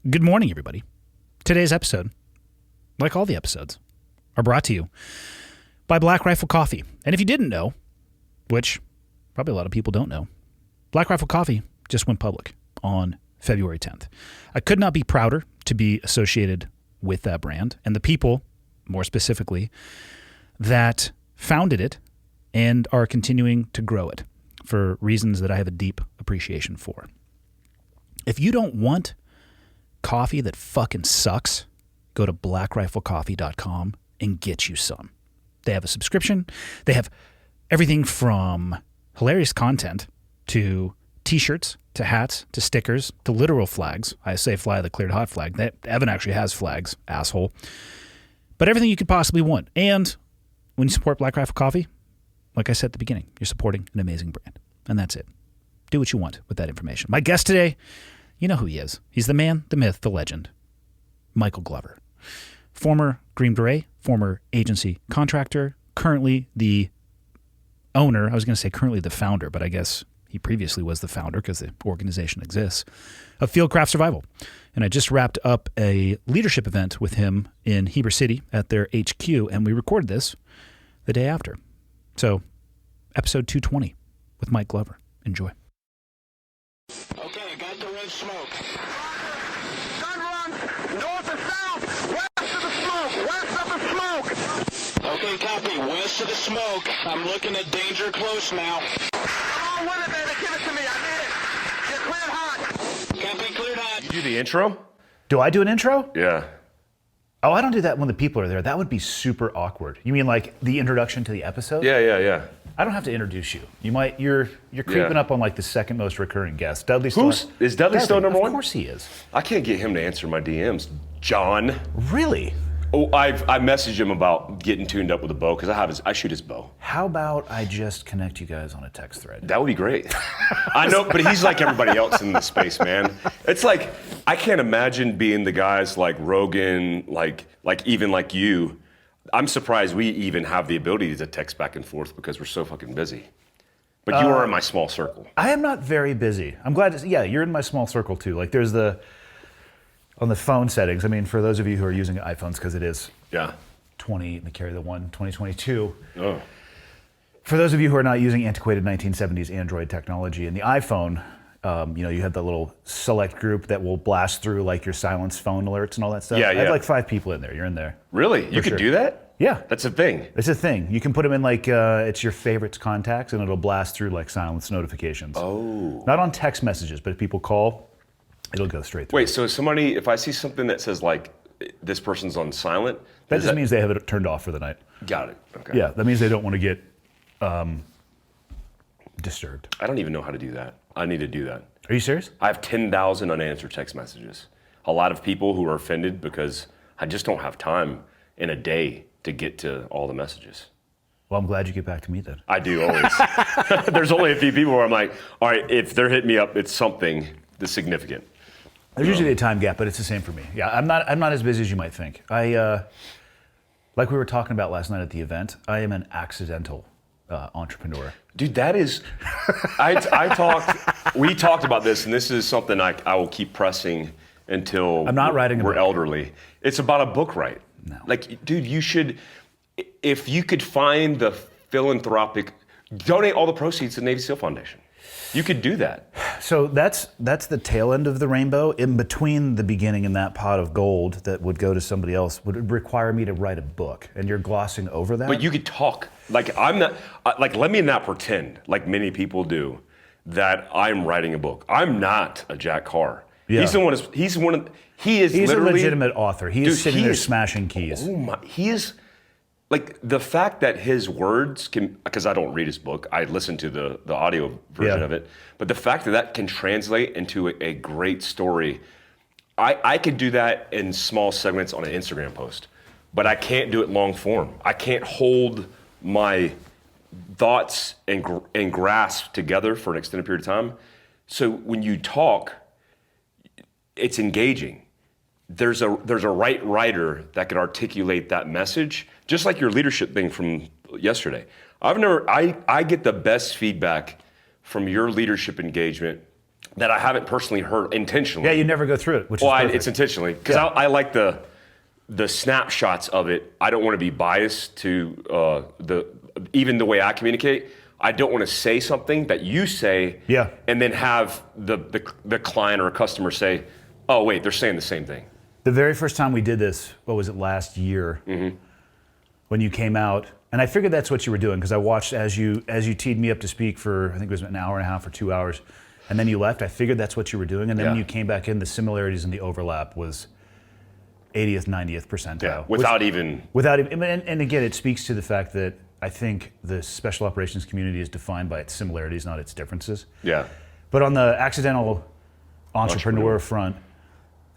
Good morning, everybody. Today's episode, like all the episodes, are brought to you by Black Rifle Coffee. And if you didn't know, which probably a lot of people don't know, Black Rifle Coffee just went public on February 10th. I could not be prouder to be associated with that brand and the people, more specifically, that founded it and are continuing to grow it for reasons that I have a deep appreciation for. If you don't want coffee that fucking sucks, go to blackriflecoffee.com and get you some. They have a subscription. They have everything from hilarious content to t-shirts, to hats, to stickers, to literal flags. I say fly the cleared hot flag. Evan actually has flags, asshole. But everything you could possibly want. And when you support Black Rifle Coffee, like I said at the beginning, you're supporting an amazing brand. And that's it. Do what you want with that information. My guest today, you know who he is. He's the man, the myth, the legend, Michael Glover. Former Green Beret, former agency contractor, currently the owner, I was going to say currently the founder, but I guess he previously was the founder because the organization exists, of Fieldcraft Survival. And I just wrapped up a leadership event with him in Heber City at their HQ, and we recorded this the day after. So, episode 220 with Mike Glover. Enjoy. Okay, I got the red smoke. Gun runs north and south, west of the smoke, west of the smoke. Okay, copy, west of the smoke. I'm looking at danger close now. Come on with it, baby, give it to me, I need it. Get cleared hot. Copy, cleared hot. You do the intro? Do I do an intro? Yeah. Oh, I don't do that when the people are there. That would be super awkward. You mean like the introduction to the episode? Yeah. I don't have to introduce you. You're creeping up on like the second most recurring guest. Dudley still Is Dudley still number one? Of course he is. I can't get him to answer my DMs. John. Really? Oh, I messaged him about getting tuned up with a bow because I shoot his bow. How about I just connect you guys on a text thread? That would be great. I know, but he's like everybody else in the space, man. It's like I can't imagine being the guys like Rogan, like even like you. I'm surprised we even have the ability to text back and forth because we're so fucking busy. But you are in my small circle. I am not very busy. I'm glad to see, yeah, you're in my small circle too. Like there's on the phone settings, I mean, for those of you who are using iPhones, because it is 2022. Oh. For those of you who are not using antiquated 1970s Android technology, in the iPhone, you have the little select group that will blast through like your silence phone alerts and all that stuff. Yeah. I have like 5 people in there. You're in there. Really? You could do that? Yeah. That's a thing. It's a thing. You can put them in like, it's your favorites contacts and it'll blast through like silence notifications. Oh. Not on text messages, but if people call, it'll go straight through. Wait, so if I see something that says like, this person's on silent. That just means they have it turned off for the night. Got it, okay. Yeah, that means they don't want to get disturbed. I don't even know how to do that. I need to do that. Are you serious? I have 10,000 unanswered text messages. A lot of people who are offended because I just don't have time in a day to get to all the messages. Well, I'm glad you get back to me then. I do always. There's only a few people where I'm like, all right, if they're hitting me up, it's something that's significant. There's usually a time gap, but it's the same for me. Yeah, I'm not as busy as you might think. Like we were talking about last night at the event, I am an accidental entrepreneur. Dude, that is, we talked about this, and this is something I will keep pressing until I'm not writing a we're book. elderly. It's about a book, right? No. Like, dude, you should, if you could find the philanthropic, donate all the proceeds to the Navy SEAL Foundation. You could do that. So that's the tail end of the rainbow. In between the beginning and that pot of gold that would go to somebody else would require me to write a book, and you're glossing over that. But you could talk. Like I'm not. Like let me not pretend like many people do that I'm writing a book. I'm not a Jack Carr. Yeah. He's He's a legitimate author. He is sitting there smashing keys. Oh my! He is. Like the fact that his words can, because I don't read his book, I listen to the audio version of it, but the fact that can translate into a great story, I could do that in small segments on an Instagram post, but I can't do it long form. I can't hold my thoughts and grasp together for an extended period of time. So when you talk, it's engaging. There's a right writer that could articulate that message, just like your leadership thing from yesterday. I get the best feedback from your leadership engagement that I haven't personally heard intentionally. Yeah, you never go through it, which is perfect. It's intentionally, because I like the snapshots of it. I don't want to be biased to even the way I communicate. I don't want to say something that you say, and then have the client or a customer say, "Oh, wait, they're saying the same thing." The very first time we did this, what was it, last year, when you came out, and I figured that's what you were doing, because I watched as you teed me up to speak for, I think it was an hour and a half or 2 hours, and then you left. I figured that's what you were doing, and then when you came back in, the similarities and the overlap was 80th, 90th percentile. Yeah, without even, and again, it speaks to the fact that I think the special operations community is defined by its similarities, not its differences. Yeah. But on the accidental entrepreneur front,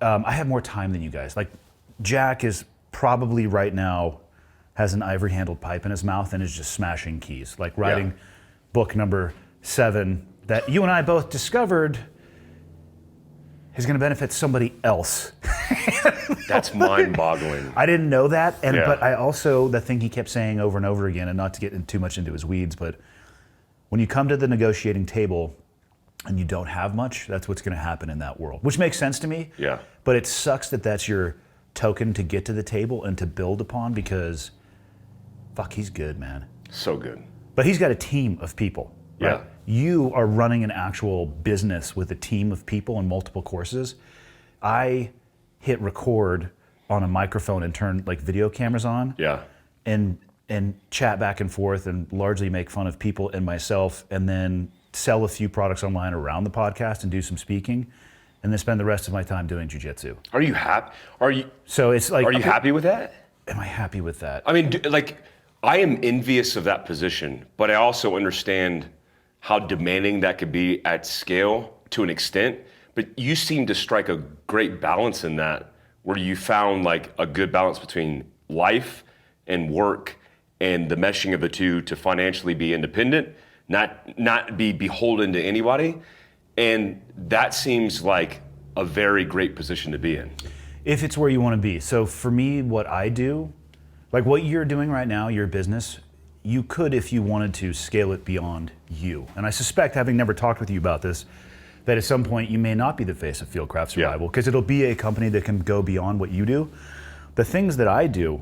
I have more time than you guys. Like, Jack is probably right now has an ivory handled pipe in his mouth and is just smashing keys, like writing book number 7 that you and I both discovered is going to benefit somebody else. That's mind-boggling. I didn't know that, but I also, the thing he kept saying over and over again, and not to get too much into his weeds, but when you come to the negotiating table and you don't have much, that's what's going to happen in that world, which makes sense to me. Yeah. But it sucks that that's your token to get to the table and to build upon, because fuck, he's good, man. So good. But he's got a team of people. Right? Yeah. You are running an actual business with a team of people and multiple courses. I hit record on a microphone and turn like video cameras on. Yeah. And chat back and forth and largely make fun of people and myself, and then sell a few products online around the podcast and do some speaking, and then spend the rest of my time doing jiu-jitsu. Are you happy? So it's like, are you happy with that? Am I happy with that? I mean, I am envious of that position, but I also understand how demanding that could be at scale to an extent. But you seem to strike a great balance in that, where you found like a good balance between life and work and the meshing of the two to financially be independent, not be beholden to anybody. And that seems like a very great position to be in. If it's where you want to be. So for me, what I do, like what you're doing right now, your business, you could, if you wanted to, scale it beyond you. And I suspect, having never talked with you about this, that at some point you may not be the face of Fieldcraft Survival, because it'll be a company that can go beyond what you do. The things that I do,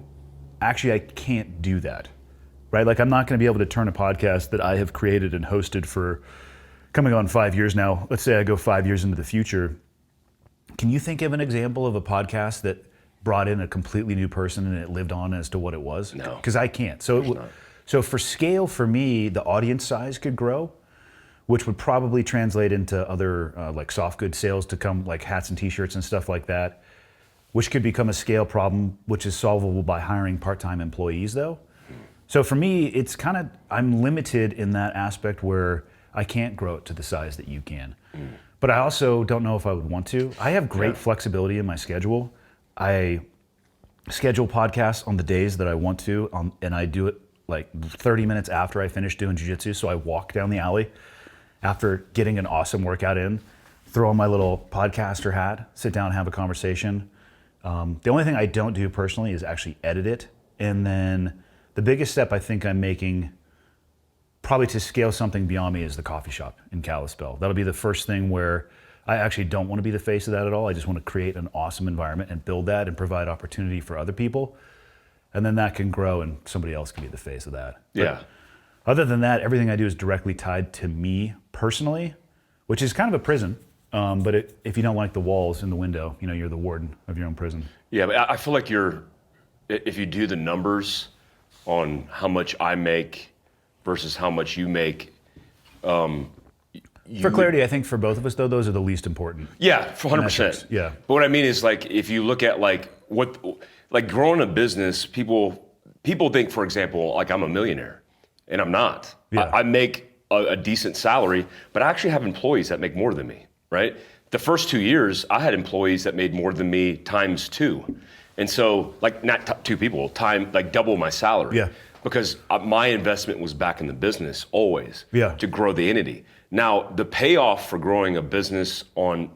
actually I can't do that, right? Like, I'm not going to be able to turn a podcast that I have created and hosted for coming on 5 years now. Let's say I go 5 years into the future. Can you think of an example of a podcast that brought in a completely new person and it lived on as to what it was? No. Because I can't. So for scale, for me, the audience size could grow, which would probably translate into other like soft goods sales to come, like hats and t-shirts and stuff like that, which could become a scale problem, which is solvable by hiring part-time employees though. So for me, it's kind of, I'm limited in that aspect where I can't grow it to the size that you can. But I also don't know if I would want to. I have great flexibility in my schedule. I schedule podcasts on the days that I want to, and I do it like 30 minutes after I finish doing jiu-jitsu. So I walk down the alley after getting an awesome workout in, throw on my little podcaster hat, sit down and have a conversation. The only thing I don't do personally is actually edit it. And then the biggest step I think I'm making, probably to scale something beyond me, is the coffee shop in Kalispell. That'll be the first thing where I actually don't want to be the face of that at all. I just want to create an awesome environment and build that and provide opportunity for other people. And then that can grow and somebody else can be the face of that. Yeah. But other than that, everything I do is directly tied to me personally, which is kind of a prison. But if you don't like the walls in the window, you're the warden of your own prison. Yeah, but I feel like if you do the numbers on how much I make versus how much you make. For clarity, I think for both of us, though, those are the least important. Yeah, for 100%. Yeah. But what I mean is, like, if you look at growing a business, people think, for example, like I'm a millionaire, and I'm not. Yeah. I make a decent salary, but I actually have employees that make more than me, right? The first 2 years, I had employees that made more than me times 2. And so, like, not 2 people, like double my salary. Yeah. Because my investment was back in the business always to grow the entity. Now, the payoff for growing a business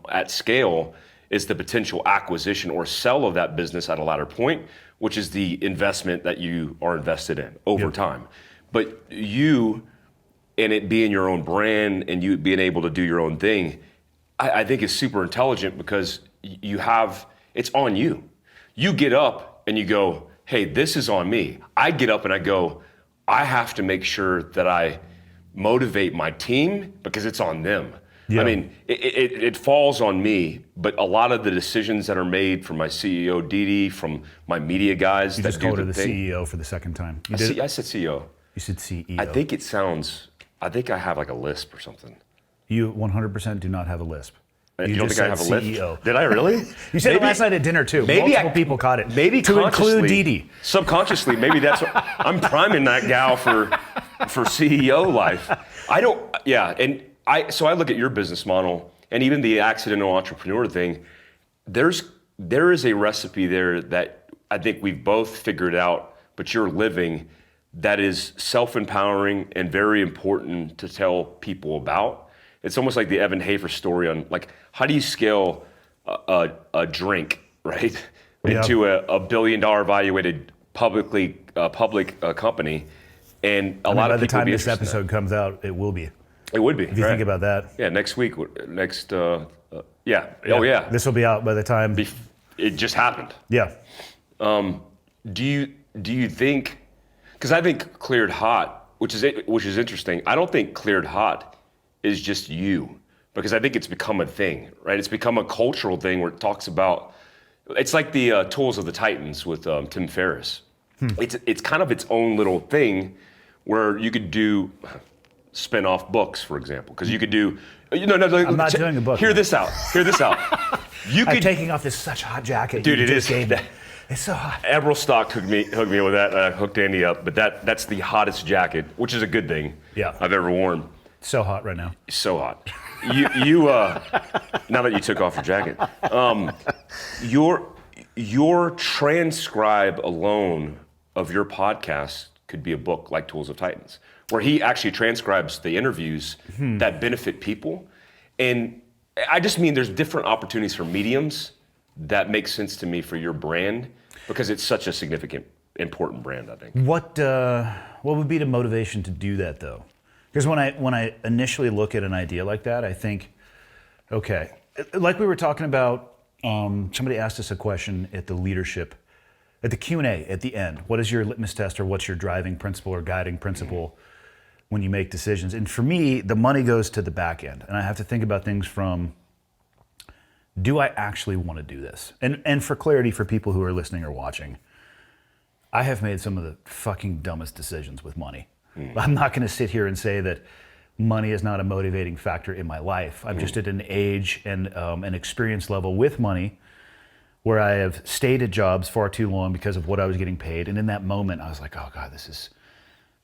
at scale is the potential acquisition or sell of that business at a latter point, which is the investment that you are invested in over time. But you, and it being your own brand and you being able to do your own thing, I think is super intelligent because it's on you. You get up and you go, hey, this is on me. I get up and I go, I have to make sure that I motivate my team because it's on them. Yeah. I mean, it falls on me, but a lot of the decisions that are made from my CEO, Dee, from my media guys you that just do called her the the thing. CEO for the second time. I said CEO. You said CEO. I think I have like a lisp or something. You 100% do not have a lisp. You don't think I have a lisp? CEO. Did I really? You said it last night at dinner too. Multiple people caught it. Maybe to include Dee. Subconsciously, maybe that's what I'm priming that gal for CEO life. So I look at your business model and even the accidental entrepreneur thing. There is a recipe there that I think we've both figured out, but you're living, that is self-empowering and very important to tell people about. It's almost like the Evan Hafer story on like, how do you scale a drink, right? Into a $1 billion valuated public company. And a lot of people by the time this episode comes out, it will be. It would be. If you think about that. Yeah, next week, yeah. Oh, yeah. This will be out by the time. It just happened. Yeah. Do you think, because I think Cleared Hot, which is interesting, I don't think Cleared Hot is just you, because I think it's become a thing, right? It's become a cultural thing where it talks about, it's like the Tools of the Titans with Tim Ferriss. It's kind of its own little thing where you could do spin-off books, for example, because you could do, I'm not doing a book. Hear this out. I'm taking off this such hot jacket. Dude, it is. It's so hot. Emerald Stock hooked me with that. I hooked Andy up, but that's the hottest jacket, which is a good thing I've ever worn. So hot right now. So hot. You now that you took off your jacket, your transcribe alone of your podcast could be a book like Tools of Titans, where he actually transcribes the interviews that benefit people. And I just mean there's different opportunities for mediums that make sense to me for your brand, because it's such a significant, important brand, I think. What would be the motivation to do that, though? Because when I initially look at an idea like that, I think, okay, like we were talking about, somebody asked us a question at the Q&A at the end. What is your litmus test, or what's your driving principle or guiding principle when you make decisions? And for me, the money goes to the back end, and I have to think about things from, do I actually want to do this? And for clarity for people who are listening or watching, I have made some of the fucking dumbest decisions with money. I'm not going to sit here and say that money is not a motivating factor in my life. I'm just at an age and an experience level with money where I have stayed at jobs far too long because of what I was getting paid. And in that moment, I was like, oh God, this is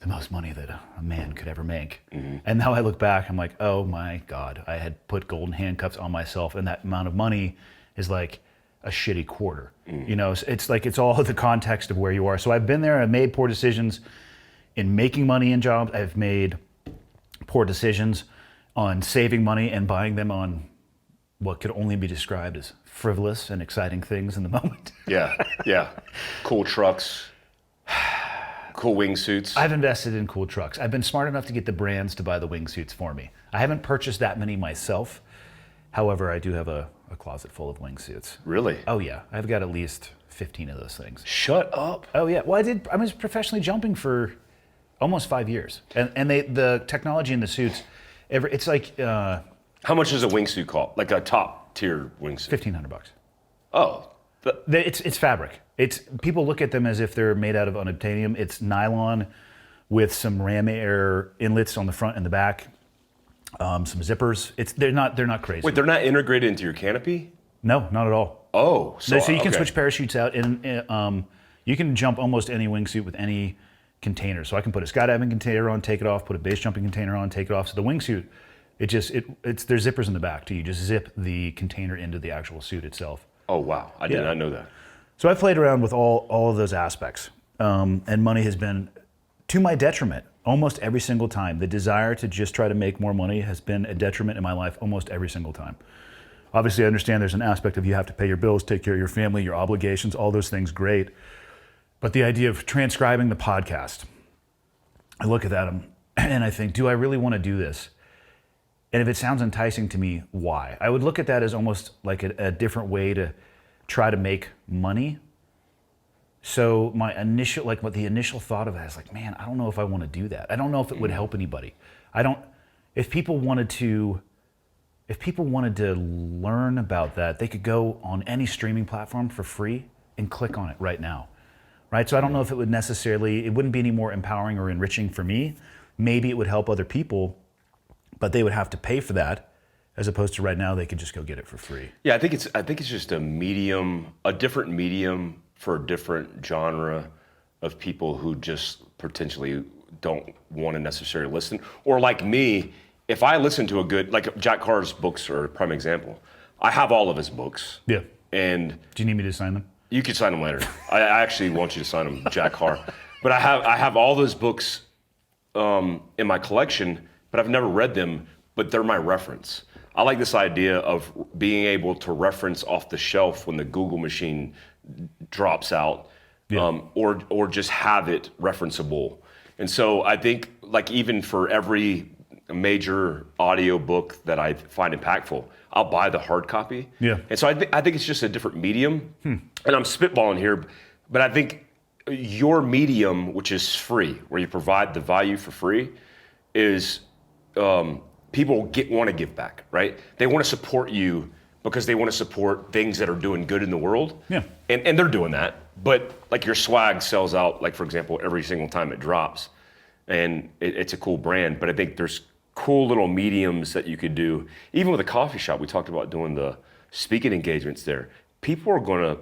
the most money that a man could ever make. And now I look back, I'm like, oh my God, I had put golden handcuffs on myself, and that amount of money is like a shitty quarter. It's like, it's all the context of where you are. So I've been there, I've made poor decisions in making money in jobs. I've made poor decisions on saving money and buying them on what could only be described as frivolous and exciting things in the moment. Yeah. Cool trucks, cool wingsuits. I've invested in cool trucks. I've been smart enough to get the brands to buy the wingsuits for me. I haven't purchased that many myself. However, I do have a closet full of wingsuits. Really? Oh yeah, I've got at least 15 of those things. Shut up. Oh yeah, well I was professionally jumping for almost 5 years. And the technology in the suits, it's like... how much does a wingsuit cost? Like a top tier wingsuit? $1,500. Oh. It's fabric. People look at them as if they're made out of unobtainium. It's nylon with some ram air inlets on the front and the back, some zippers. They're not crazy. Wait, they're not integrated into your canopy? No, not at all. Oh. So you can switch parachutes out, and you can jump almost any wingsuit with any container. So I can put a skydiving container on, take it off, put a base jumping container on, take it off. So the wingsuit, there's zippers in the back too. You just zip the container into the actual suit itself. Oh wow, I did not know that. So I played around with all of those aspects, and money has been to my detriment almost every single time. The desire to just try to make more money has been a detriment in my life almost every single time. Obviously, I understand there's an aspect of you have to pay your bills, take care of your family, your obligations, all those things, great. But the idea of transcribing the podcast, I look at that and I think, do I really want to do this? And if it sounds enticing to me, why? I would look at that as almost like a different way to try to make money. So my initial, like what the initial thought of that is like, man, I don't know if I want to do that. I don't know if it would help anybody. If people wanted to learn about that, they could go on any streaming platform for free and click on it right now. Right? So I don't know if it wouldn't be any more empowering or enriching for me. Maybe it would help other people, but they would have to pay for that, as opposed to right now they could just go get it for free. Yeah, I think it's just a different medium for a different genre of people who just potentially don't want to necessarily listen. Or like me, if I listen to like Jack Carr's books are a prime example. I have all of his books. Yeah. And do you need me to sign them? You can sign them later. I actually want you to sign them, Jack Carr. But I have all those books in my collection, but I've never read them, but they're my reference. I like this idea of being able to reference off the shelf when the Google machine drops out, or just have it referenceable. And so I think like even for every major audio book that I find impactful, I'll buy the hard copy. Yeah. And so I think it's just a different medium. And I'm spitballing here, but I think your medium, which is free, where you provide the value for free, is people want to give back, right? They want to support you because they want to support things that are doing good in the world. Yeah. And they're doing that. But like your swag sells out, like for example, every single time it drops. And it's a cool brand. But I think there's cool little mediums that you could do. Even with a coffee shop, we talked about doing the speaking engagements there. People are going to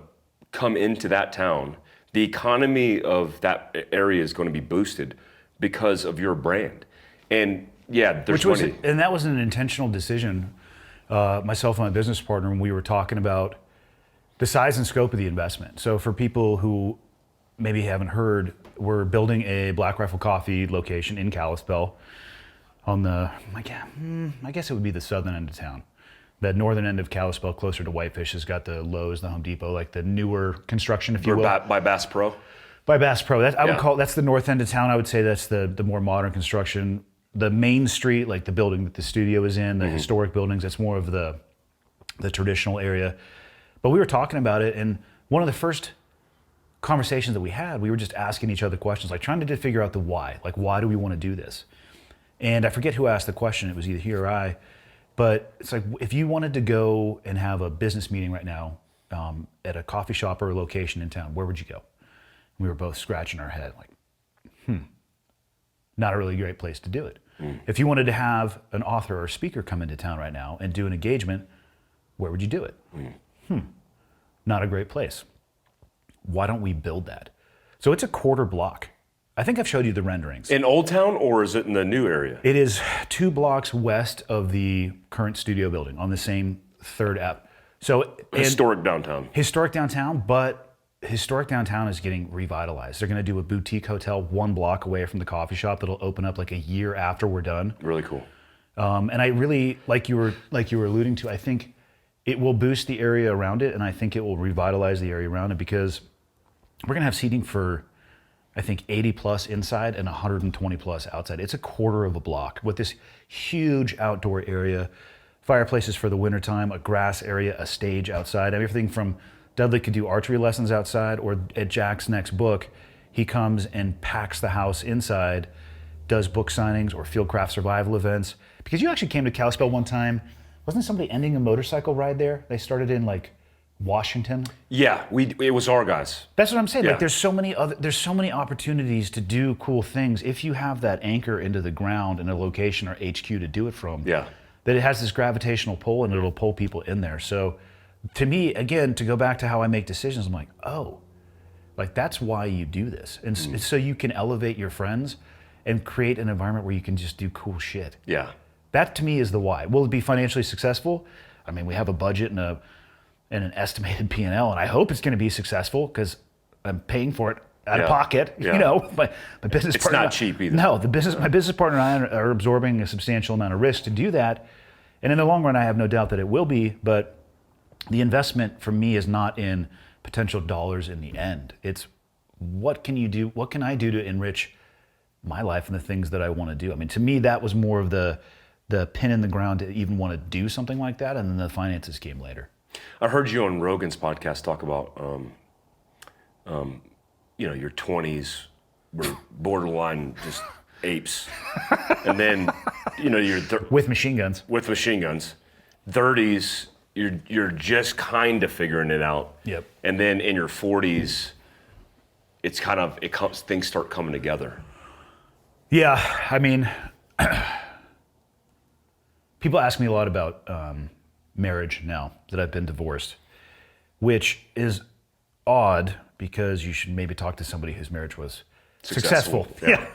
come into that town. The economy of that area is going to be boosted because of your brand. And yeah, there's money. And that was an intentional decision. Myself and my business partner, when we were talking about the size and scope of the investment. So for people who maybe haven't heard, we're building a Black Rifle Coffee location in Kalispell on the, I guess it would be the southern end of town. The northern end of Kalispell, closer to Whitefish, has got the Lowe's, the Home Depot, like the newer construction, if you will. By Bass Pro? By Bass Pro. I would call that's the north end of town. I would say that's the more modern construction. The main street, like the building that the studio is in, the historic buildings, that's more of the traditional area. But we were talking about it, and one of the first conversations that we had, we were just asking each other questions, like trying to figure out the why. Like, why do we want to do this? And I forget who asked the question. It was either he or I. But it's like, if you wanted to go and have a business meeting right now at a coffee shop or a location in town, where would you go? And we were both scratching our head, like, not a really great place to do it. If you wanted to have an author or speaker come into town right now and do an engagement, where would you do it? Not a great place. Why don't we build that? So it's a quarter block. I think I've showed you the renderings. In Old Town, or is it in the new area? It is 2 blocks west of the current studio building on the same third app. So Historic downtown. Historic downtown, but historic downtown is getting revitalized. They're going to do a boutique hotel 1 block away from the coffee shop that'll open up like a year after we're done. Really cool. And I really, like you were alluding to, I think it will boost the area around it, and I think it will revitalize the area around it, because we're going to have seating for, I think, 80 plus inside and 120 plus outside. It's a quarter of a block with this huge outdoor area, fireplaces for the wintertime, a grass area, a stage outside, everything from Dudley could do archery lessons outside, or at Jack's next book, he comes and packs the house inside, does book signings or Fieldcraft Survival events. Because you actually came to Kalispell one time, wasn't somebody ending a motorcycle ride there? They started in like Washington. Yeah, it was our guys. That's what I'm saying. Yeah. Like there's so many opportunities to do cool things if you have that anchor into the ground in a location or HQ to do it from. Yeah. That it has this gravitational pull and it'll pull people in there. So to me, again, to go back to how I make decisions, I'm like, oh, like that's why you do this. And so you can elevate your friends and create an environment where you can just do cool shit. Yeah. That to me is the why. Will it be financially successful? I mean, we have a budget and an estimated P&L, and I hope it's going to be successful because I'm paying for it out of pocket. Yeah. You know, my business It's partner. not cheap either. No, my business partner and I are absorbing a substantial amount of risk to do that. And in the long run, I have no doubt that it will be, but the investment for me is not in potential dollars in the end. It's what can you do? What can I do to enrich my life and the things that I want to do? I mean, to me, that was more of the the pin in the ground to even want to do something like that, and then the finances came later. I heard you on Rogan's podcast talk about, your 20s were borderline just apes, and then, With machine guns. with machine guns, 30s you're just kind of figuring it out. Yep. And then in your 40s, things start coming together. Yeah, I mean, people ask me a lot about marriage now that I've been divorced, which is odd because you should maybe talk to somebody whose marriage was successful. Yeah.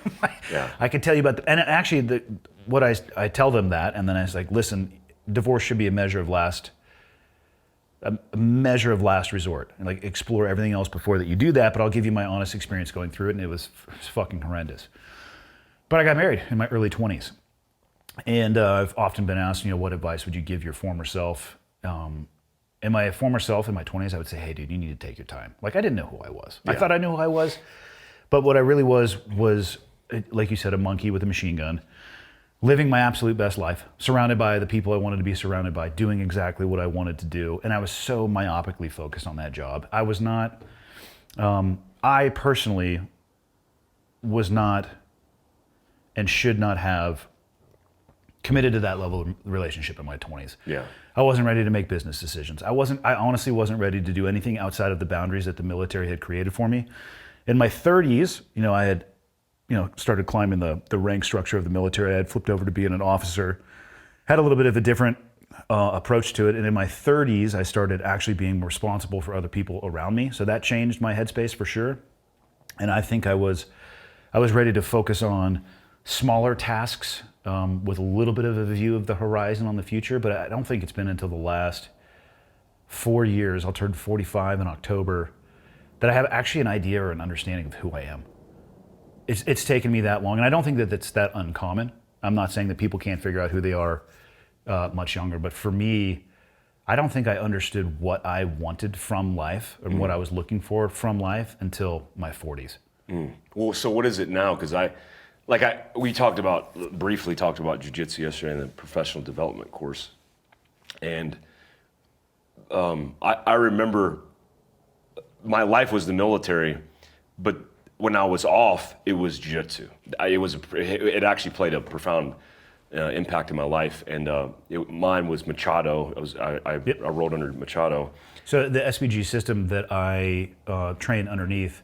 Yeah. I can tell you about and actually what I tell them that, and then I was like, listen, divorce should be a measure of last resort, and like explore everything else before that you do that. But I'll give you my honest experience going through it, and it was fucking horrendous. But I got married in my early 20s, and I've often been asked, what advice would you give your former self? In my former self in my 20s, I would say, hey, dude, you need to take your time. Like, I didn't know who I was. Yeah. I thought I knew who I was, but what I really was, like you said, a monkey with a machine gun, living my absolute best life, surrounded by the people I wanted to be surrounded by, doing exactly what I wanted to do. And I was so myopically focused on that job. I was not, I personally was not and should not have committed to that level of relationship in my 20s. Yeah. I wasn't ready to make business decisions. I honestly wasn't ready to do anything outside of the boundaries that the military had created for me. In my 30s, I had started climbing the rank structure of the military. I had flipped over to being an officer, had a little bit of a different approach to it. And in my 30s, I started actually being responsible for other people around me. So that changed my headspace for sure. And I think I was ready to focus on smaller tasks with a little bit of a view of the horizon on the future. But I don't think it's been until the last 4 years, I'll turn 45 in October, that I have actually an idea or an understanding of who I am. It's taken me that long, and I don't think that it's that uncommon. I'm not saying that people can't figure out who they are much younger, but for me, I don't think I understood what I wanted from life and what I was looking for from life until my 40s. Well, so what is it now? Because we briefly talked about jiu-jitsu yesterday in the professional development course, and I remember my life was the military, but when I was off, it was jiu-jitsu. It actually played a profound impact in my life, and mine was Machado. I rolled under Machado. So the SBG system that I train underneath,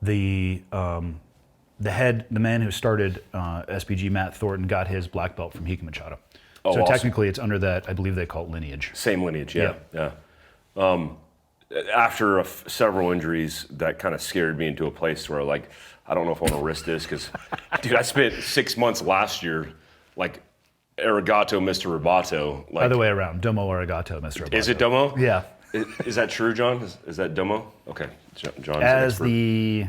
the man who started SBG, Matt Thornton, got his black belt from Hika Machado. Oh, so awesome. Technically, it's under that. I believe they call it lineage. Same lineage, yeah. After several injuries, that kind of scared me into a place where, I don't know if I want to risk this, because, dude, I spent 6 months last year, arigato, Mr. Roboto. Other way around, domo arigato, Mr. Roboto. Is it domo? Yeah. Is that true, John? Is that domo? Okay, John. As the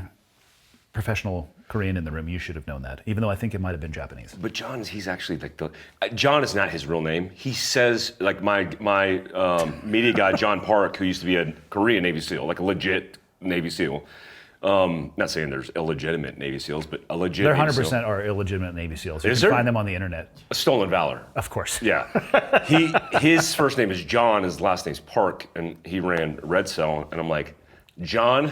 professional Korean in the room, you should have known that, even though I think it might have been Japanese. But he's actually John is not his real name. He says, my media guy, John Park, who used to be a Korean Navy SEAL, a legit Navy SEAL. Not saying there's illegitimate Navy SEALs, but a legit There Navy 100% SEAL. are illegitimate Navy SEAls. You Is can there? find them on the internet. A stolen valor. Of course. Yeah. His first name is John, his last name's Park, and he ran Red Cell, and I'm like, John,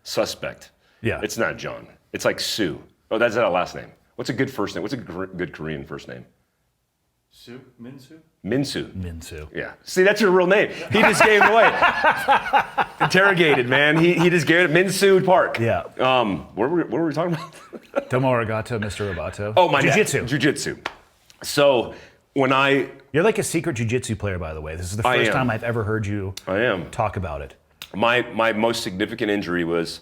suspect. Yeah. It's not John. It's like Sue. Oh, that's not a last name. What's a good first name? What's a good Korean first name? Sue? Minsu? Minsu. Yeah. See, that's your real name. He just gave it away. Interrogated, man. He just gave it Minsu Park. Yeah. What were we talking about? Domo arigato, Mr. Roboto. Oh, my Jiu-jitsu. Jiu-jitsu. So when You're like a secret jiu-jitsu player, by the way. This is the first time I've ever heard you talk about it. My most significant injury was,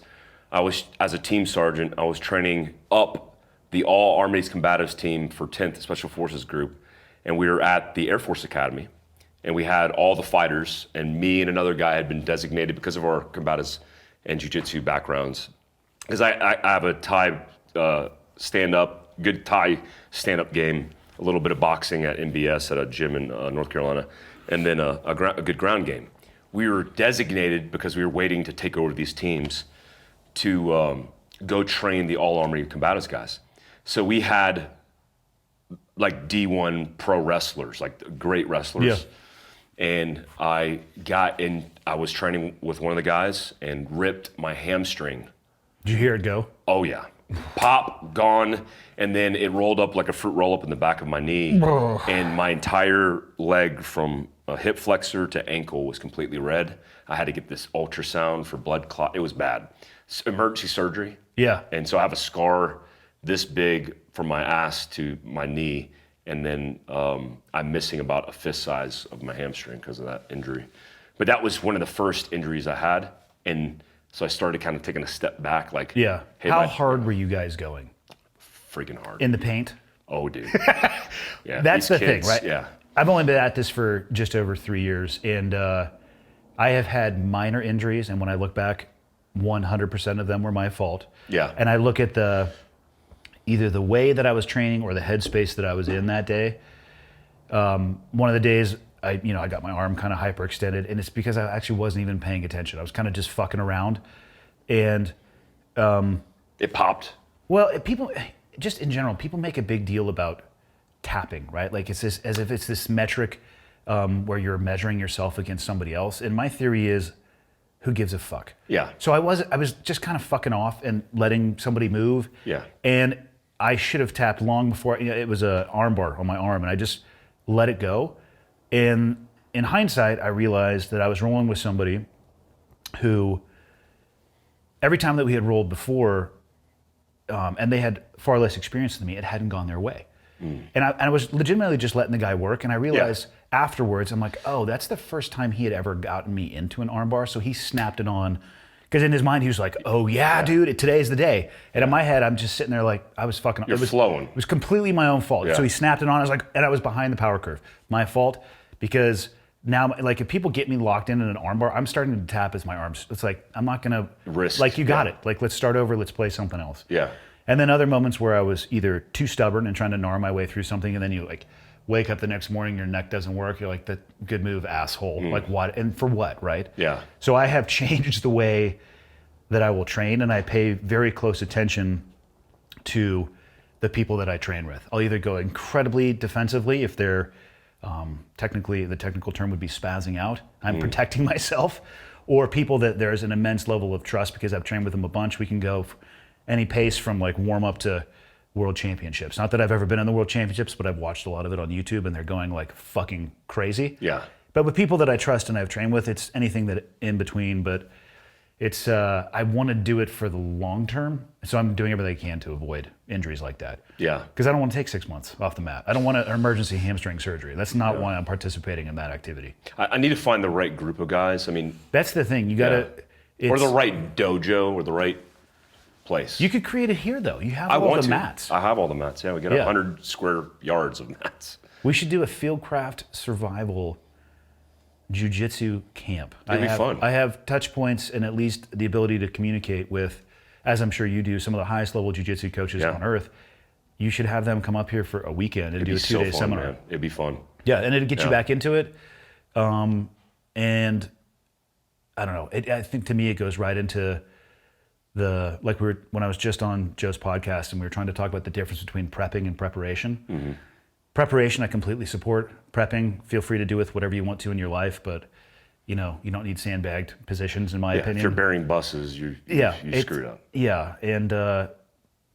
as a team sergeant, I was training up the All Armies Combatives team for 10th Special Forces Group, and we were at the Air Force Academy, and we had all the fighters, and me and another guy had been designated because of our combatives and jiu-jitsu backgrounds. Because I have a Thai stand-up, good Thai stand-up game, a little bit of boxing at MBS at a gym in North Carolina, and then a good ground game. We were designated because we were waiting to take over these teams to go train the All Army Combatives guys. So we had like D1 pro wrestlers, like great wrestlers. Yeah. And I was training with one of the guys and ripped my hamstring. Did you hear it go? Oh yeah. Pop, gone, and then it rolled up like a fruit roll up in the back of my knee, and my entire leg from hip flexor to ankle was completely red. I had to get this ultrasound for blood clot. It was bad. Emergency surgery. Yeah. And so I have a scar this big from my ass to my knee, and then I'm missing about a fist size of my hamstring because of that injury. But that was one of the first injuries I had, and so I started kind of taking a step back, like, Yeah. hey, How hard were you guys going? freaking hard. In the paint? Oh, dude. Yeah. That's the these kids, thing, right? Yeah. I've only been at this for just over 3 years, and I have had minor injuries, and when I look back, 100% of them were my fault. Yeah. And I look at either the way that I was training or the headspace that I was in that day. One of the days, I got my arm kind of hyperextended, and it's because I actually wasn't even paying attention. I was kind of just fucking around, and It popped. well, people, just in general, people make a big deal about tapping, right? Like it's this, as if it's this metric where you're measuring yourself against somebody else. And my theory is, who gives a fuck? Yeah. So I was just kind of fucking off and letting somebody move. Yeah. And I should have tapped long before. It was an arm bar on my arm, and I just let it go. And in hindsight, I realized that I was rolling with somebody who, every time that we had rolled before, and they had far less experience than me, it hadn't gone their way. And I was legitimately just letting the guy work, and I realized afterwards, I'm like, oh, that's the first time he had ever gotten me into an armbar, so he snapped it on. Because in his mind, he was like, oh yeah, dude, today's the day. And in my head, I'm just sitting there like, I was fucking... You're flowing. It was completely my own fault. Yeah. So he snapped it on, I was like, and I was behind the power curve. My fault, because now, like, if people get me locked in an armbar, I'm starting to tap as my arms. It's like, I'm not gonna... Risk. Like, you got Yeah. it. Like, let's start over, let's play something else. Yeah. And then other moments where I was either too stubborn and trying to gnaw my way through something, and then you like wake up the next morning, your neck doesn't work. You're like, "The good move, asshole." Like what? And for what, right? Yeah. So I have changed the way that I will train, and I pay very close attention to the people that I train with. I'll either go incredibly defensively if they're technically, the technical term would be spazzing out. I'm protecting myself, or people that there's an immense level of trust because I've trained with them a bunch. We can go any pace from like warm up to world championships. Not that I've ever been in the world championships, but I've watched a lot of it on YouTube, and they're going like fucking crazy. Yeah. But with people that I trust and I've trained with, it's anything that in between. But it's I want to do it for the long term, so I'm doing everything I can to avoid injuries like that. Yeah. Because I don't want to take 6 months off the mat. I don't want an emergency hamstring surgery. That's not why I'm participating in that activity. I need to find the right group of guys. I mean, That's the thing. You gotta. or the right dojo or the right place. You could create it here, though. You have I all want the to. mats. I have all the mats. Yeah, we got 100 square yards of mats. We should do a Fieldcraft Survival jiu-jitsu camp. It'd be fun. I have touch points and at least the ability to communicate with, as I'm sure you do, some of the highest level jiu-jitsu coaches on earth. You should have them come up here for a weekend and do a 2-day seminar. Man. It'd be fun. Yeah, and it'd get you back into it. And I don't know. I think to me it goes right into when I was just on Joe's podcast and we were trying to talk about the difference between prepping and preparation. Mm-hmm. Preparation, I completely support. Prepping, feel free to do with whatever you want to in your life, but you don't need sandbagged positions, in my opinion. If you're bearing buses, you screwed up. Yeah, and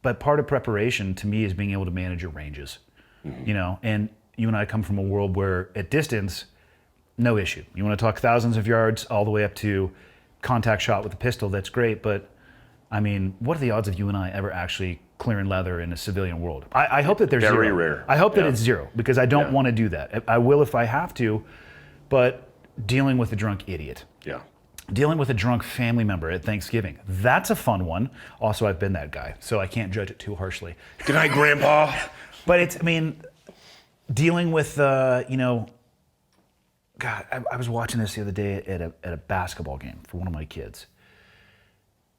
but part of preparation to me is being able to manage your ranges. Mm-hmm. And you and I come from a world where at distance, no issue. You want to talk thousands of yards all the way up to contact shot with a pistol, that's great, but I mean, what are the odds of you and I ever actually clearing leather in a civilian world? I hope that there's very zero. rare. I hope that it's zero, because I don't want to do that. I will if I have to, but dealing with a drunk idiot. Yeah. Dealing with a drunk family member at Thanksgiving. That's a fun one. Also, I've been that guy, so I can't judge it too harshly. Good night, Grandpa. But dealing with, God, I was watching this the other day at a basketball game for one of my kids.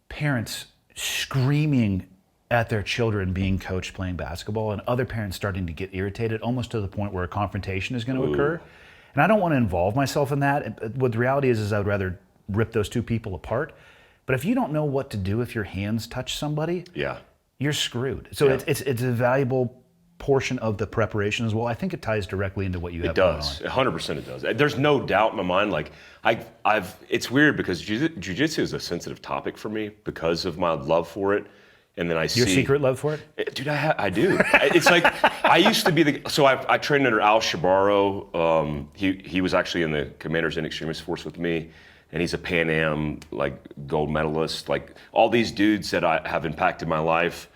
Parents screaming at their children being coached playing basketball, and other parents starting to get irritated, almost to the point where a confrontation is going to occur. And I don't want to involve myself in that. What the reality is I would rather rip those two people apart. But if you don't know what to do if your hands touch somebody, you're screwed. So it's a valuable portion of the preparation as well? I think it ties directly into what you have going on. It does. 100% it does. There's no doubt in my mind. Like it's weird because jiu-jitsu is a sensitive topic for me because of my love for it. And then Your secret love for it? Dude, I do. It's like, I used to be I trained under Al Shabaro. He was actually in the Commanders and Extremist Force with me, and he's a Pan Am, like, gold medalist. Like, all these dudes that have impacted my life.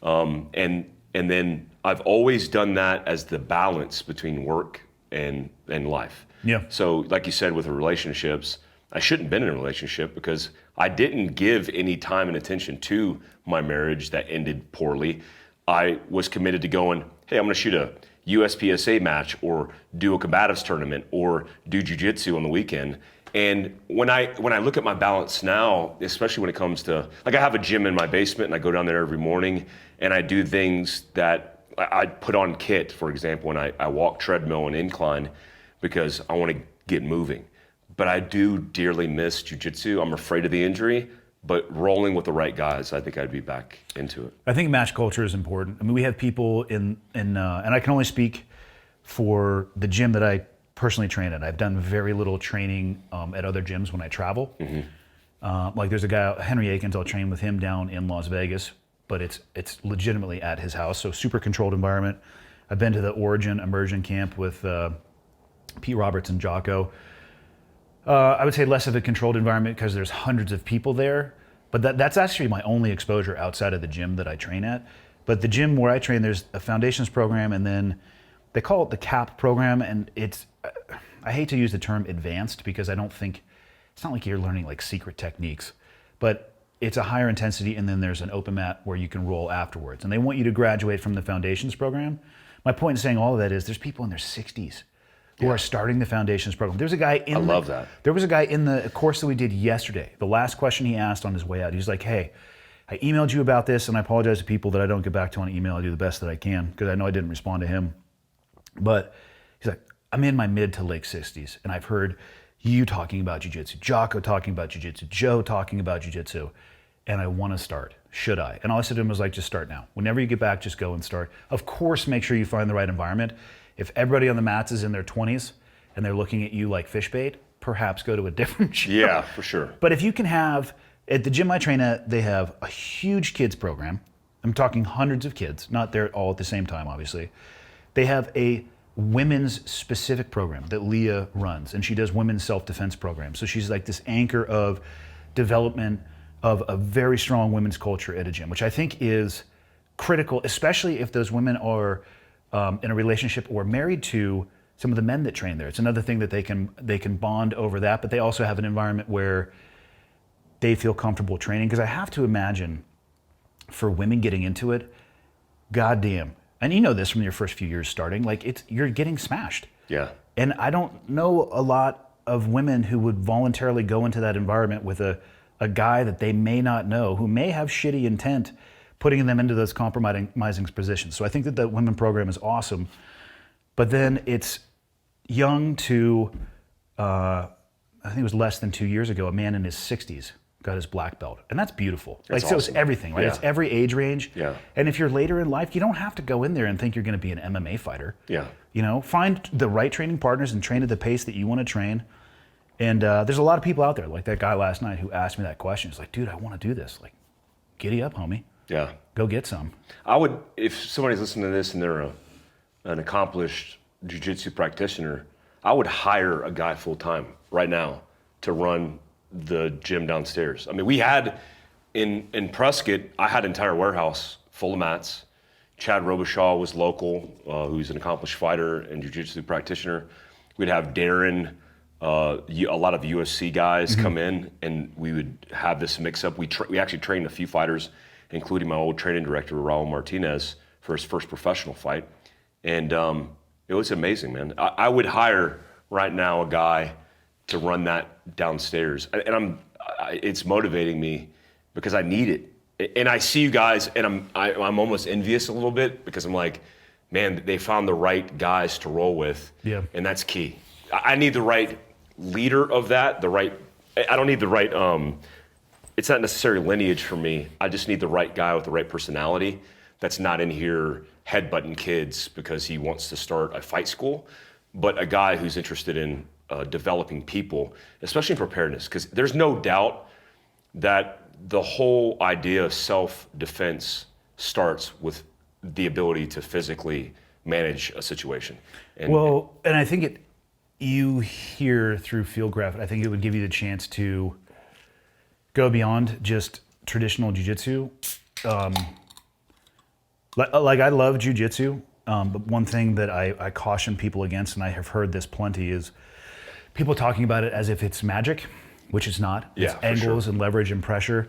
And then I've always done that as the balance between work and life. Yeah. So, like you said, with the relationships, I shouldn't have been in a relationship because I didn't give any time and attention to my marriage that ended poorly. I was committed to going, hey, I'm going to shoot a USPSA match or do a combatives tournament or do jiu-jitsu on the weekend. And when I look at my balance now, especially when it comes to, like, I have a gym in my basement and I go down there every morning and I do things that I put on kit, for example, and I walk treadmill and incline because I want to get moving. But I do dearly miss jiu-jitsu. I'm afraid of the injury, but rolling with the right guys, I think I'd be back into it. I think match culture is important. I mean, we have people in and I can only speak for the gym that I personally train at. I've done very little training at other gyms when I travel. Mm-hmm. Like there's a guy, Henry Akins, I'll train with him down in Las Vegas, but it's legitimately at his house, so super controlled environment. I've been to the Origin Immersion Camp with Pete Roberts and Jocko. I would say less of a controlled environment because there's hundreds of people there, but that's actually my only exposure outside of the gym that I train at. But the gym where I train, there's a foundations program, and then they call it the CAP program, and I hate to use the term advanced because I don't think, it's not like you're learning like secret techniques, but it's a higher intensity, and then there's an open mat where you can roll afterwards. And they want you to graduate from the foundations program. My point in saying all of that is there's people in their 60s who are starting the foundations program. There's a guy in love that. There was a guy in the course that we did yesterday. The last question he asked on his way out, he's like, hey, I emailed you about this, and I apologize to people that I don't get back to on email. I do the best that I can because I know I didn't respond to him. But he's like, I'm in my mid to late 60s, and I've heard you talking about jiu-jitsu, Jocko talking about jiu-jitsu, Joe talking about jiu-jitsu, and I want to start. Should I? And all I said to him was like, just start now. Whenever you get back, just go and start. Of course, make sure you find the right environment. If everybody on the mats is in their 20s and they're looking at you like fish bait, perhaps go to a different gym. Yeah, for sure. But if you can have, at the gym I train at, they have a huge kids program. I'm talking hundreds of kids, not there all at the same time, obviously. They have a women's specific program that Leah runs, and she does women's self-defense programs. So she's like this anchor of development of a very strong women's culture at a gym, which I think is critical, especially if those women are in a relationship or married to some of the men that train there. It's another thing that they can bond over that, but they also have an environment where they feel comfortable training. Because I have to imagine for women getting into it, goddamn, and you know this from your first few years starting, like you're getting smashed. Yeah. And I don't know a lot of women who would voluntarily go into that environment with a guy that they may not know, who may have shitty intent, putting them into those compromising positions. So I think that the women program is awesome, but then it's young to, I think it was less than 2 years ago, a man in his 60s got his black belt. And that's beautiful. That's so awesome. It's everything, right? Yeah. It's every age range. Yeah. And if you're later in life, you don't have to go in there and think you're gonna be an MMA fighter. Yeah. You know, find the right training partners and train at the pace that you wanna train. And there's a lot of people out there, like that guy last night who asked me that question. He's like, dude, I wanna do this. Like, giddy up, homie. Yeah. Go get some. I would, if somebody's listening to this and they're an accomplished jiu-jitsu practitioner, I would hire a guy full-time right now to run the gym downstairs. I mean, we had, in Prescott, I had an entire warehouse full of mats. Chad Robichaud was local, who's an accomplished fighter and jiu-jitsu practitioner. We'd have Darren, a lot of UFC guys come in, and we would have this mix-up. We actually trained a few fighters, including my old training director, Raul Martinez, for his first professional fight. And it was amazing, man. I would hire right now a guy to run that downstairs. And it's motivating me because I need it. And I see you guys, and I'm almost envious a little bit because I'm like, man, they found the right guys to roll with. Yeah. And that's key. I need the right leader of that, I don't need the right, it's not necessarily lineage for me. I just need the right guy with the right personality that's not in here headbutting kids because he wants to start a fight school, but a guy who's interested in developing people, especially in preparedness, because there's no doubt that the whole idea of self-defense starts with the ability to physically manage a situation. And I think you hear through Fieldcraft, I think it would give you the chance to go beyond just traditional jiu-jitsu. Like I love jiu-jitsu, but one thing that I caution people against, and I have heard this plenty, is people talking about it as if it's magic, which it's not. It's angles and leverage and pressure.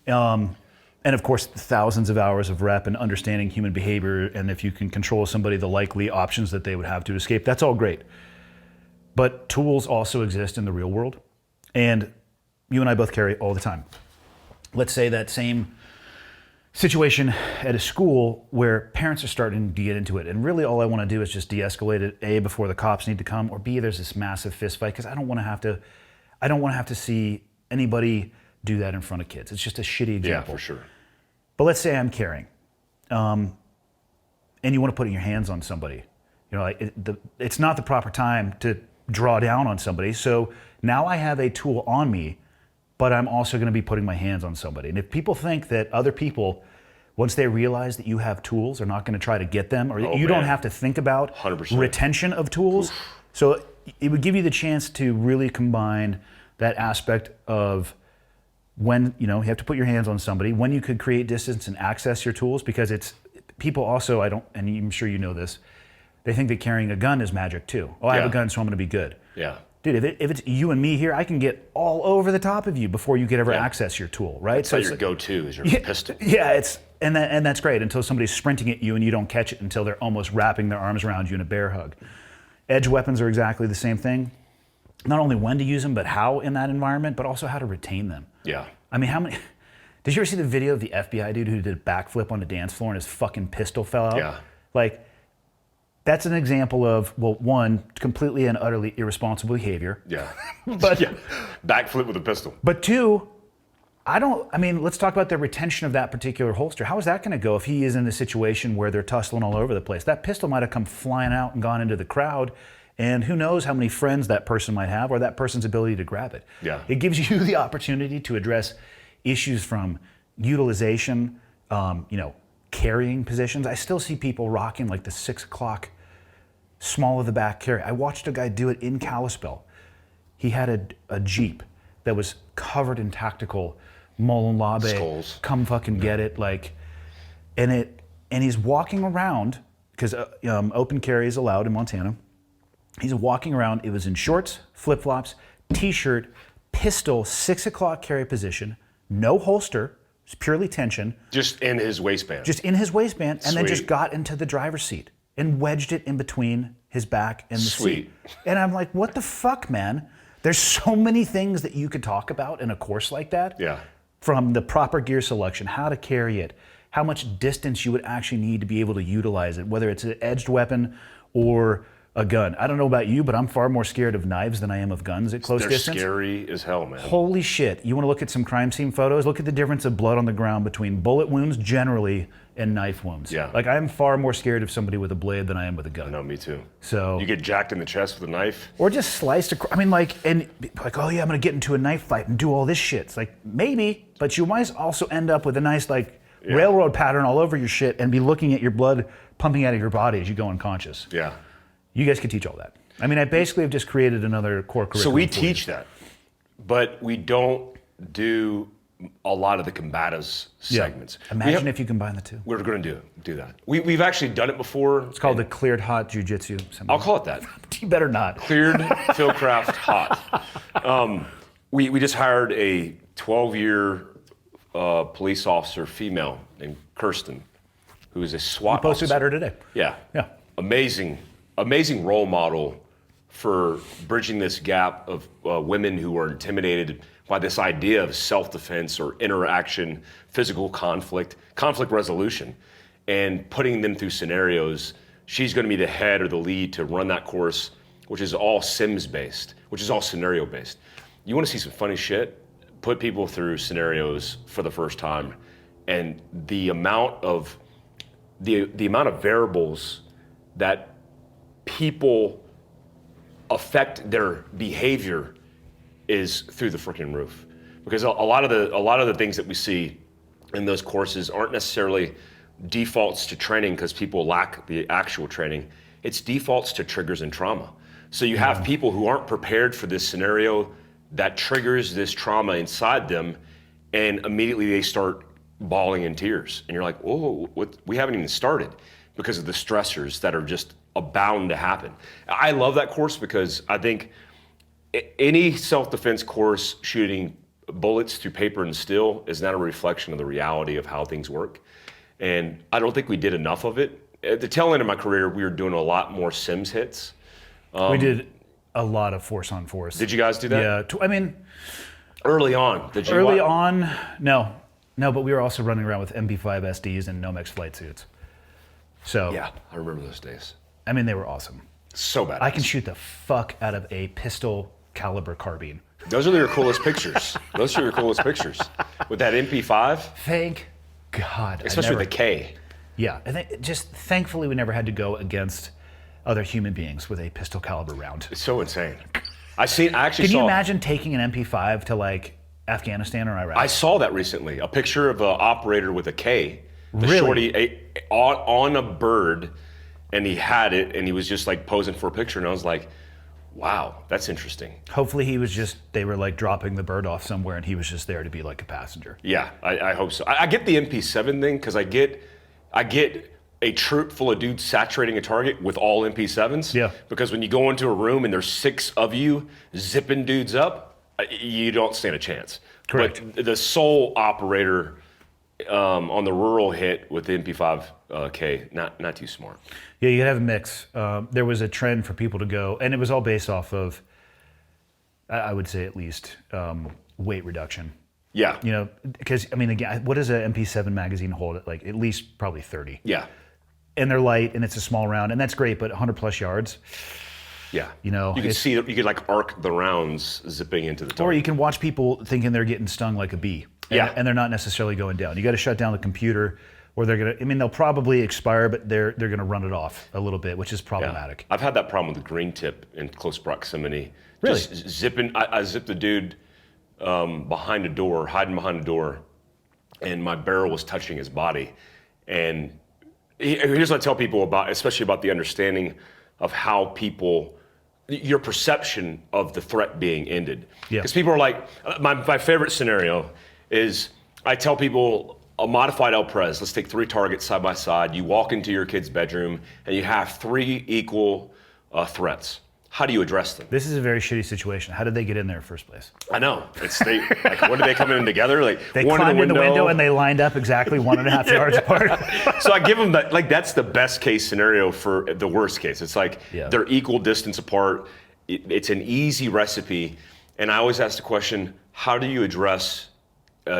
And of course, thousands of hours of rep and understanding human behavior, and if you can control somebody, the likely options that they would have to escape, that's all great. But tools also exist in the real world, and you and I both carry all the time. Let's say that same situation at a school where parents are starting to get into it, and really all I want to do is just de-escalate it, A, before the cops need to come, or B, there's this massive fist fight, because I don't want to have to see anybody do that in front of kids. It's just a shitty example. Yeah, for sure. But let's say I'm carrying, and you want to put your hands on somebody. You know, it's not the proper time to draw down on somebody. So now I have a tool on me, but I'm also going to be putting my hands on somebody. And if people think that other people, once they realize that you have tools, are not going to try to get them, or you don't have to think about 100%. Retention of tools. So it would give you the chance to really combine that aspect of when you have to put your hands on somebody, when you could create distance and access your tools, because it's people also, and I'm sure you know this, they think that carrying a gun is magic too. I have a gun, so I'm going to be good. Yeah. Dude, if it's you and me here, I can get all over the top of you before you could ever access your tool, right? So your go-to is your pistol. Yeah, and that's great until somebody's sprinting at you and you don't catch it until they're almost wrapping their arms around you in a bear hug. Edge weapons are exactly the same thing. Not only when to use them, but how in that environment, but also how to retain them. Yeah. I mean, did you ever see the video of the FBI dude who did a backflip on the dance floor and his fucking pistol fell out? Yeah. Like, that's an example of, well, one, completely and utterly irresponsible behavior. Yeah. But backflip with a pistol. But two, let's talk about the retention of that particular holster. How is that going to go if he is in a situation where they're tussling all over the place? That pistol might have come flying out and gone into the crowd, and who knows how many friends that person might have or that person's ability to grab it. Yeah. It gives you the opportunity to address issues from utilization, carrying positions. I still see people rocking like the 6 o'clock small of the back carry. I watched a guy do it in Kalispell. He had a Jeep that was covered in tactical Mullen Labe, skulls. Come fucking get it, and he's walking around because open carry is allowed in Montana. He's walking around. It was in shorts, flip-flops, t-shirt, pistol, 6 o'clock carry position, no holster. It's purely tension. Just in his waistband. And then just got into the driver's seat and wedged it in between his back and the seat. And I'm like, what the fuck, man? There's so many things that you could talk about in a course like that. Yeah. From the proper gear selection, how to carry it, how much distance you would actually need to be able to utilize it, whether it's an edged weapon or a gun. I don't know about you, but I'm far more scared of knives than I am of guns at close distance. They're scary as hell, man. Holy shit. You want to look at some crime scene photos? Look at the difference of blood on the ground between bullet wounds generally and knife wounds. Yeah. Like, I'm far more scared of somebody with a blade than I am with a gun. No, me too. So you get jacked in the chest with a knife? Or just sliced across. Oh yeah, I'm going to get into a knife fight and do all this shit. It's like, maybe, but you might also end up with a nice, railroad pattern all over your shit and be looking at your blood pumping out of your body as you go unconscious. Yeah. You guys could teach all that. I basically have just created another core curriculum. So we teach that, but we don't do a lot of the combatives segments. Imagine if you combine the two. We're going to do that. We've actually done it before. It's called the Cleared Hot Jiu-Jitsu. I'll call it that. You better not. Cleared Fieldcraft Hot. We just hired a 12-year police officer, female, named Kirsten, who is a SWAT posted officer. about her today. Yeah. Amazing role model for bridging this gap of women who are intimidated by this idea of self-defense or interaction, physical conflict resolution, and putting them through scenarios. She's going to be the head or the lead to run that course, which is all Sims-based, which is all scenario-based. You want to see some funny shit? Put people through scenarios for the first time, and the amount of the amount of variables that people affect their behavior is through the freaking roof. Because a lot of the things that we see in those courses aren't necessarily defaults to training because people lack the actual training. It's defaults to triggers and trauma. So you have people who aren't prepared for this scenario that triggers this trauma inside them, and immediately they start bawling in tears. And you're like, whoa, we haven't even started because of the stressors that are just bound to happen. I love that course because I think any self-defense course shooting bullets through paper and steel is not a reflection of the reality of how things work. And I don't think we did enough of it. At the tail end of my career, we were doing a lot more Sims hits. We did a lot of force on force. Did you guys do that? Yeah. I mean, early on. Did you? Early on, no, but we were also running around with MP5 SDs and Nomex flight suits. So Yeah, I remember those days. I mean, they were awesome. So bad. I can shoot the fuck out of a pistol caliber carbine. Those are your coolest pictures. Those are your coolest pictures. With that MP5. Thank God. Especially with the K. Yeah, I think just thankfully we never had to go against other human beings with a pistol caliber round. It's so insane. I actually Can saw. you imagine taking an MP5 to like Afghanistan or Iraq? I saw that recently. A picture of an operator with a K. The Really? shorty on a bird, and he had it, and he was just like posing for a picture, and I was like, wow, that's interesting. Hopefully they were like dropping the bird off somewhere and he was just there to be like a passenger. Yeah, I hope so. I get the MP7 thing because I get a troop full of dudes saturating a target with all MP7s. Yeah. Because when you go into a room and there's 6 of you zipping dudes up, you don't stand a chance. Correct. But the sole operator on the rural hit with the MP5K, not too smart. Yeah, you could have a mix. There was a trend for people to go, and it was all based off of, I would say at least, weight reduction. Yeah. You know, because, I mean, again, what does an MP7 magazine hold? Like at least probably 30. Yeah. And they're light, and it's a small round, and that's great, but 100 plus yards. Yeah. You know, you could like arc the rounds zipping into the target. Or you can watch people thinking they're getting stung like a bee. Yeah. And they're not necessarily going down. You got to shut down the computer, or they'll probably expire, but they're going to run it off a little bit, which is problematic. I've had that problem with the green tip in close proximity. Really? Just zipping. I zipped the dude hiding behind a door, and my barrel was touching his body. And here's what I tell people especially about the understanding of how your perception of the threat being ended. Yeah. Because people are like, my favorite scenario is I tell people a modified El Pres, let's take 3 targets side by side. You walk into your kid's bedroom and you have 3 equal threats. How do you address them? This is a very shitty situation. How did they get in there in the first place? I know. Like, when did they come in together? Like, They one climbed in the window and they. they lined up exactly 1.5 yards apart. So I give them that. Like, that's the best case scenario for the worst case. It's like they're equal distance apart. It's an easy recipe. And I always ask the question, how do you address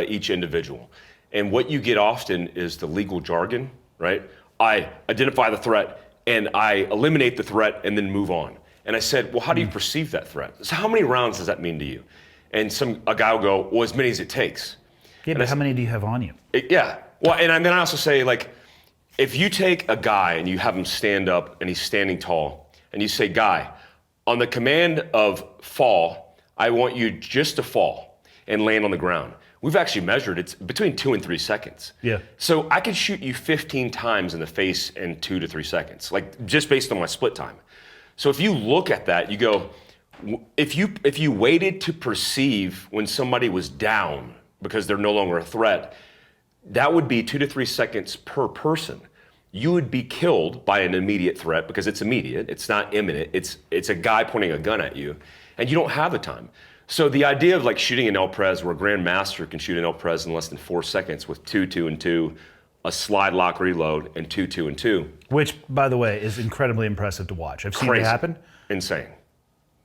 each individual? And what you get often is the legal jargon, right? I identify the threat and I eliminate the threat and then move on. And I said, well, how do you perceive that threat? So how many rounds does that mean to you? And a guy will go, well, as many as it takes. Yeah, but how many do you have on you? Yeah. Well, and then I also say, like, if you take a guy and you have him stand up and he's standing tall, and you say, guy, on the command of fall, I want you just to fall and land on the ground. We've actually measured it's between 2 and 3 seconds. Yeah. So I could shoot you 15 times in the face in 2 to 3 seconds, like just based on my split time. So if you look at that, you go, if you waited to perceive when somebody was down because they're no longer a threat, that would be 2 to 3 seconds per person. You would be killed by an immediate threat because it's immediate. It's not imminent. It's a guy pointing a gun at you, and you don't have the time. So the idea of like shooting an El Pres where a Grandmaster can shoot an El Pres in less than 4 seconds with 2, 2, and 2, a slide lock reload, and 2, 2, and 2. Which, by the way, is incredibly impressive to watch. I've seen Crazy. it happen. Insane.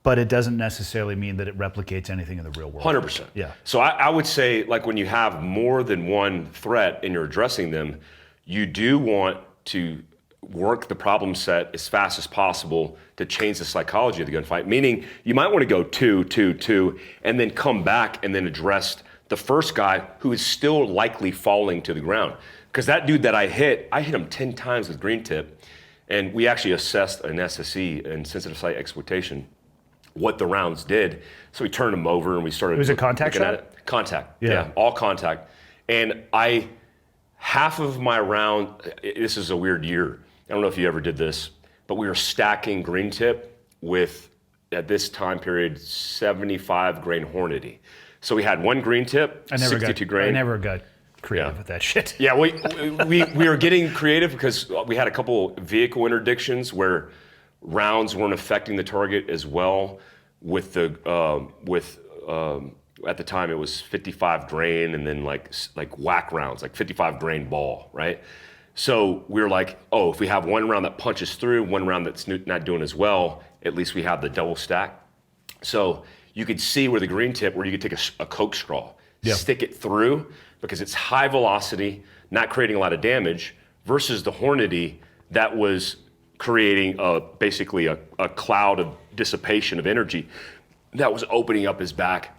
But it doesn't necessarily mean that it replicates anything in the real world. 100%. Yeah. So I would say, like, when you have more than one threat and you're addressing them, you do want to work the problem set as fast as possible to change the psychology of the gunfight. Meaning, you might want to go 2, 2, 2, and then come back and then address the first guy who is still likely falling to the ground. Because that dude that I hit him 10 times with green tip, and we actually assessed an SSE, in sensitive site exploitation, what the rounds did. So we turned him over and we started. It was a contact looking shot? at it. Contact, yeah, all contact. And half of my round, this is a weird year. I don't know if you ever did this, but we were stacking green tip with, at this time period, 75 grain Hornady. So we had one green tip, 62 grain. I never got creative with that shit. Yeah, we were getting creative because we had a couple vehicle interdictions where rounds weren't affecting the target as well. With the at the time it was 55 grain, and then like whack rounds, like 55 grain ball, right? So we were like, oh, if we have one round that punches through, one round that's not doing as well, at least we have the double stack. So you could see where the green tip, where you could take a Coke straw, stick it through, because it's high velocity, not creating a lot of damage, versus the Hornady that was creating basically a cloud of dissipation of energy that was opening up his back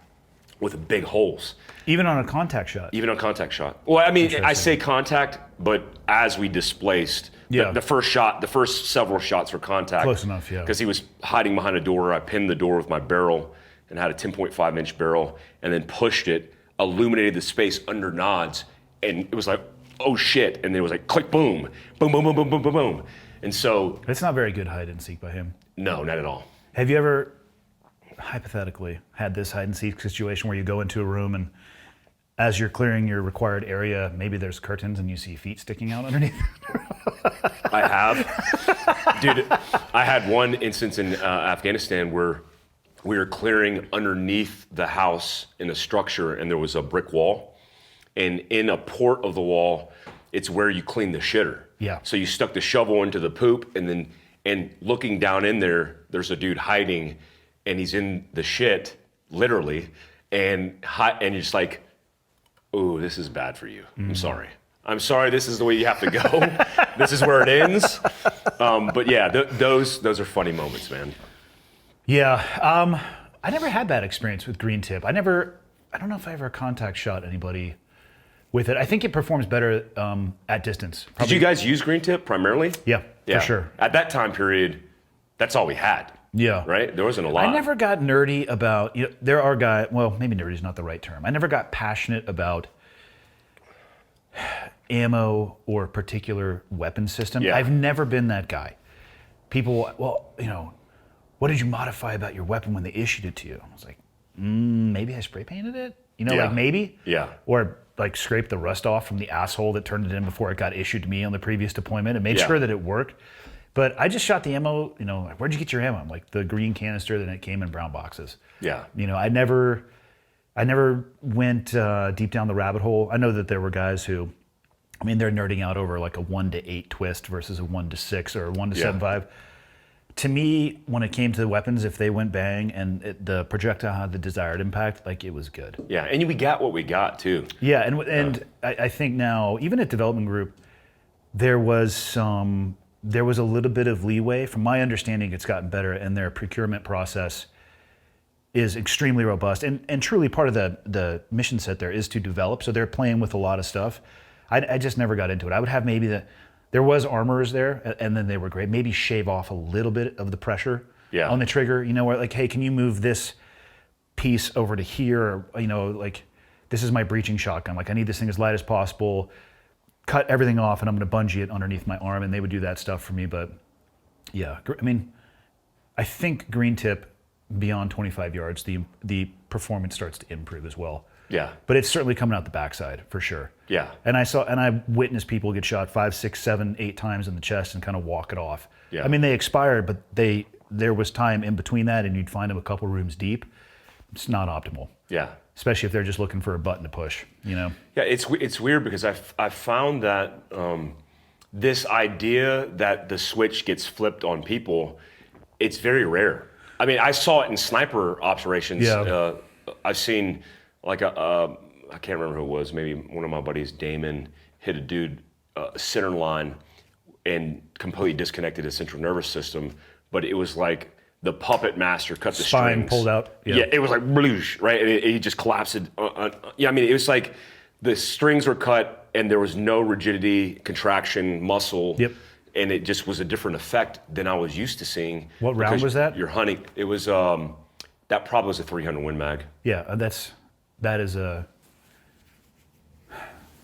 with big holes. Even on a contact shot? Even on contact shot. Well, I mean, I say contact, but as we displaced, the first several shots were contact. Close enough, yeah. Because he was hiding behind a door. I pinned the door with my barrel and had a 10.5 inch barrel, and then pushed it, illuminated the space under nods, and it was like, oh shit, and then it was like click, boom, boom, boom, boom, boom, boom, boom, boom. And so... It's not very good hide and seek by him. No, not at all. Have you ever, hypothetically, had this hide and seek situation where you go into a room and as you're clearing your required area, maybe there's curtains and you see feet sticking out underneath? I have. Dude, I had one instance in Afghanistan where we were clearing underneath the house in a structure, and there was a brick wall. And in a port of the wall, it's where you clean the shitter. Yeah. So you stuck the shovel into the poop, and looking down in there, there's a dude hiding, and he's in the shit, literally, and you're just like, oh, this is bad for you. I'm sorry. I'm sorry, this is the way you have to go. This is where it ends. But yeah, those are funny moments, man. Yeah, I never had that experience with green tip. I don't know if I ever contact shot anybody with it. I think it performs better at distance. Did you guys use green tip primarily? Yeah, for sure. At that time period, that's all we had. Yeah. Right? There wasn't a lot. I never got nerdy about, there are guys, well, maybe nerdy is not the right term. I never got passionate about ammo or particular weapon system. Yeah. I've never been that guy. People, well, what did you modify about your weapon when they issued it to you? I was like, maybe I spray painted it? Like maybe? Yeah. Or like scrape the rust off from the asshole that turned it in before it got issued to me on the previous deployment and made sure that it worked. But I just shot the ammo, like, where'd you get your ammo? I'm like, the green canister, then it came in brown boxes. Yeah. I never went deep down the rabbit hole. I know that there were guys who, they're nerding out over like a 1-8 twist versus a 1-6 or a 1-7.5. To me, when it came to the weapons, if they went bang and the projectile had the desired impact, like, it was good. Yeah, and we got what we got too. Yeah, and I think now, even at development group, there was a little bit of leeway. From my understanding, it's gotten better, and their procurement process is extremely robust. And truly part of the mission set there is to develop, so they're playing with a lot of stuff. I just never got into it. I would have maybe there was armorers there, and then they were great. Maybe shave off a little bit of the pressure on the trigger. Where like, hey, can you move this piece over to here? Or, like, this is my breaching shotgun. Like, I need this thing as light as possible. Cut everything off, and I'm going to bungee it underneath my arm, and they would do that stuff for me. But yeah, I think green tip beyond 25 yards, the performance starts to improve as well. Yeah. But it's certainly coming out the backside for sure. Yeah. And I witnessed people get shot 5, 6, 7, 8 times in the chest and kind of walk it off. Yeah. They expired, but there was time in between that, and you'd find them a couple rooms deep. It's not optimal. Yeah. Especially if they're just looking for a button to push, Yeah, it's weird because I've found that this idea that the switch gets flipped on people, it's very rare. I saw it in sniper operations. Yeah. I've seen like I can't remember who it was, maybe one of my buddies, Damon, hit a dude center line and completely disconnected his central nervous system. But it was like the puppet master cut the Spine strings. pulled out. Yeah, it was like bloosh, right? And he just collapsed. Yeah, I mean, it was like the strings were cut and there was no rigidity, contraction, muscle. Yep. And it just was a different effect than I was used to seeing. What round was that? You're hunting. It was, that probably was a 300 Win Mag. Yeah, that is the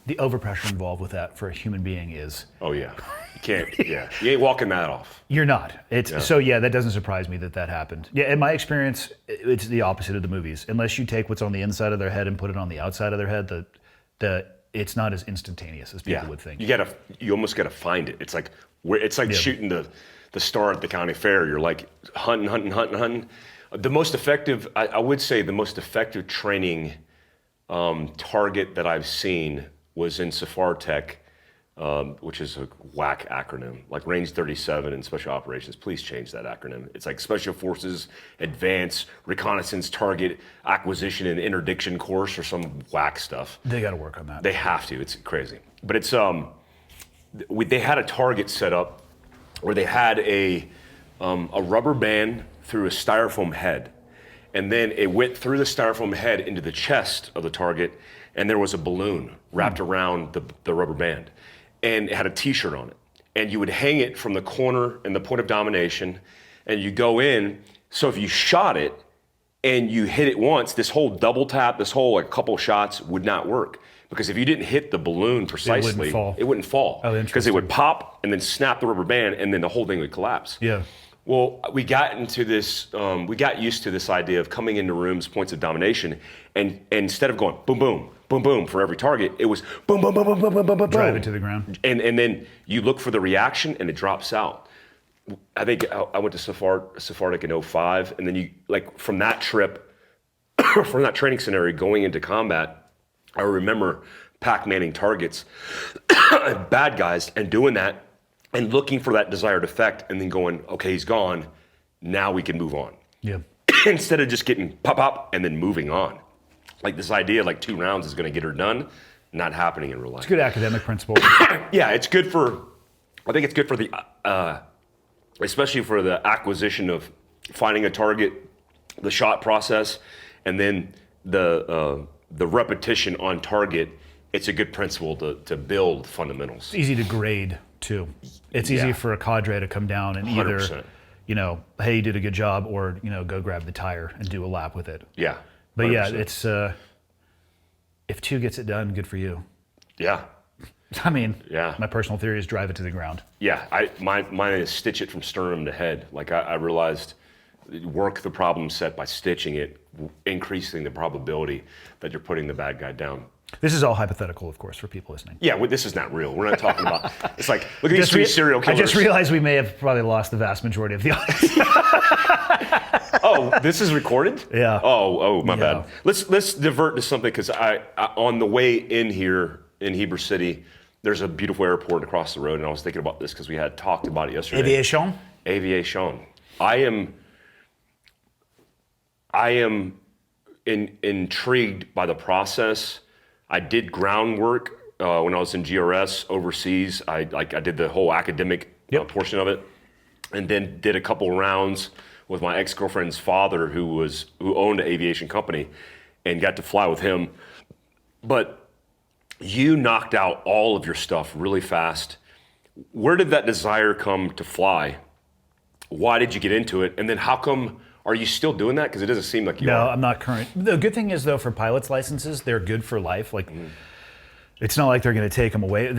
overpressure involved with that for a human being is. Oh yeah, you can't. Yeah, you ain't walking that off. You're not. So yeah, that doesn't surprise me that happened. Yeah, in my experience, it's the opposite of the movies. Unless you take what's on the inside of their head and put it on the outside of their head, it's not as instantaneous as people would think. You almost gotta find it. It's like shooting the star at the county fair. You're like hunting. The most effective, I would say, the most effective training target that I've seen was in Safar Tech, which is a whack acronym, like Range 37 in Special Operations. Please change that acronym. It's like Special Forces Advanced Reconnaissance Target Acquisition and Interdiction Course or some whack stuff. They got to work on that. They have to. It's crazy. But it's they had a target set up where they had a rubber band through a styrofoam head, and then it went through the styrofoam head into the chest of the target, and there was a balloon wrapped around the rubber band, and it had a T-shirt on it. And you would hang it from the corner and the point of domination, and you go in. So if you shot it and you hit it once, this whole double tap, this whole like couple shots would not work. Because if you didn't hit the balloon precisely, it wouldn't fall. Oh, because it would pop and then snap the rubber band, and then the whole thing would collapse. Yeah. Well, we got into this, we got used to this idea of coming into rooms, points of domination, and instead of going boom, boom, boom, boom for every target, it was boom, boom, boom, boom, boom, boom, boom, boom. Drive it to the ground. And then you look for the reaction and it drops out. I think I went to Sephardic in 2005, and then you, like from that trip, from that training scenario going into combat, I remember pack-manning targets, bad guys, and doing that, and looking for that desired effect, and then going, okay, he's gone, now we can move on. Yeah. Instead of just getting pop, and then moving on. Like this idea, like 2 rounds is gonna get her done, not happening in real life. It's a good academic principle. Yeah, I think it's good for the, especially for the acquisition of finding a target, the shot process, and then the repetition on target. It's a good principle to build fundamentals. It's easy to grade too. It's easy for a cadre to come down and either, 100%. Hey, you did a good job, or, go grab the tire and do a lap with it. Yeah. 100%. But yeah, it's, if 2 gets it done, good for you. Yeah. I mean, yeah. My personal theory is drive it to the ground. Yeah, mine is stitch it from sternum to head. Like I realized, work the problem set by stitching it, increasing the probability that you're putting the bad guy down. This is all hypothetical, of course, for people listening. Yeah, well, this is not real. We're not talking about, it's like, look at these 3 serial killers. I just realized we may have probably lost the vast majority of the audience. Oh, this is recorded? Yeah. Oh, my bad. Let's divert to something, because I on the way in here in Heber City, there's a beautiful airport across the road, and I was thinking about this because we had talked about it yesterday. Aviation. I am intrigued by the process. I did groundwork when I was in GRS overseas. I did the whole academic portion of it, and then did a couple rounds with my ex-girlfriend's father, who owned an aviation company, and got to fly with him. But you knocked out all of your stuff really fast. Where did that desire come to fly? Why did you get into it? And then how come, are you still doing that? Because it doesn't seem like you are. No, I'm not current. The good thing is, though, for pilot's licenses, they're good for life. Like, it's not like they're going to take them away.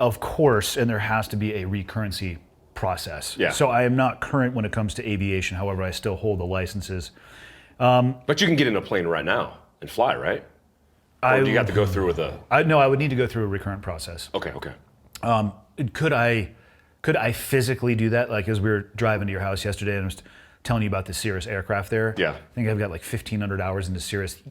Of course, and there has to be a recurrency process. Yeah. So I am not current when it comes to aviation. However, I still hold the licenses. But you can get in a plane right now and fly, right? Or do you have to go through with a... No, I would need to go through a recurrent process. Okay. Could I physically do that? Like, as we were driving to your house yesterday, and I was telling you about the Cirrus aircraft there. Yeah. I think I've got like 1,500 hours into Cirrus.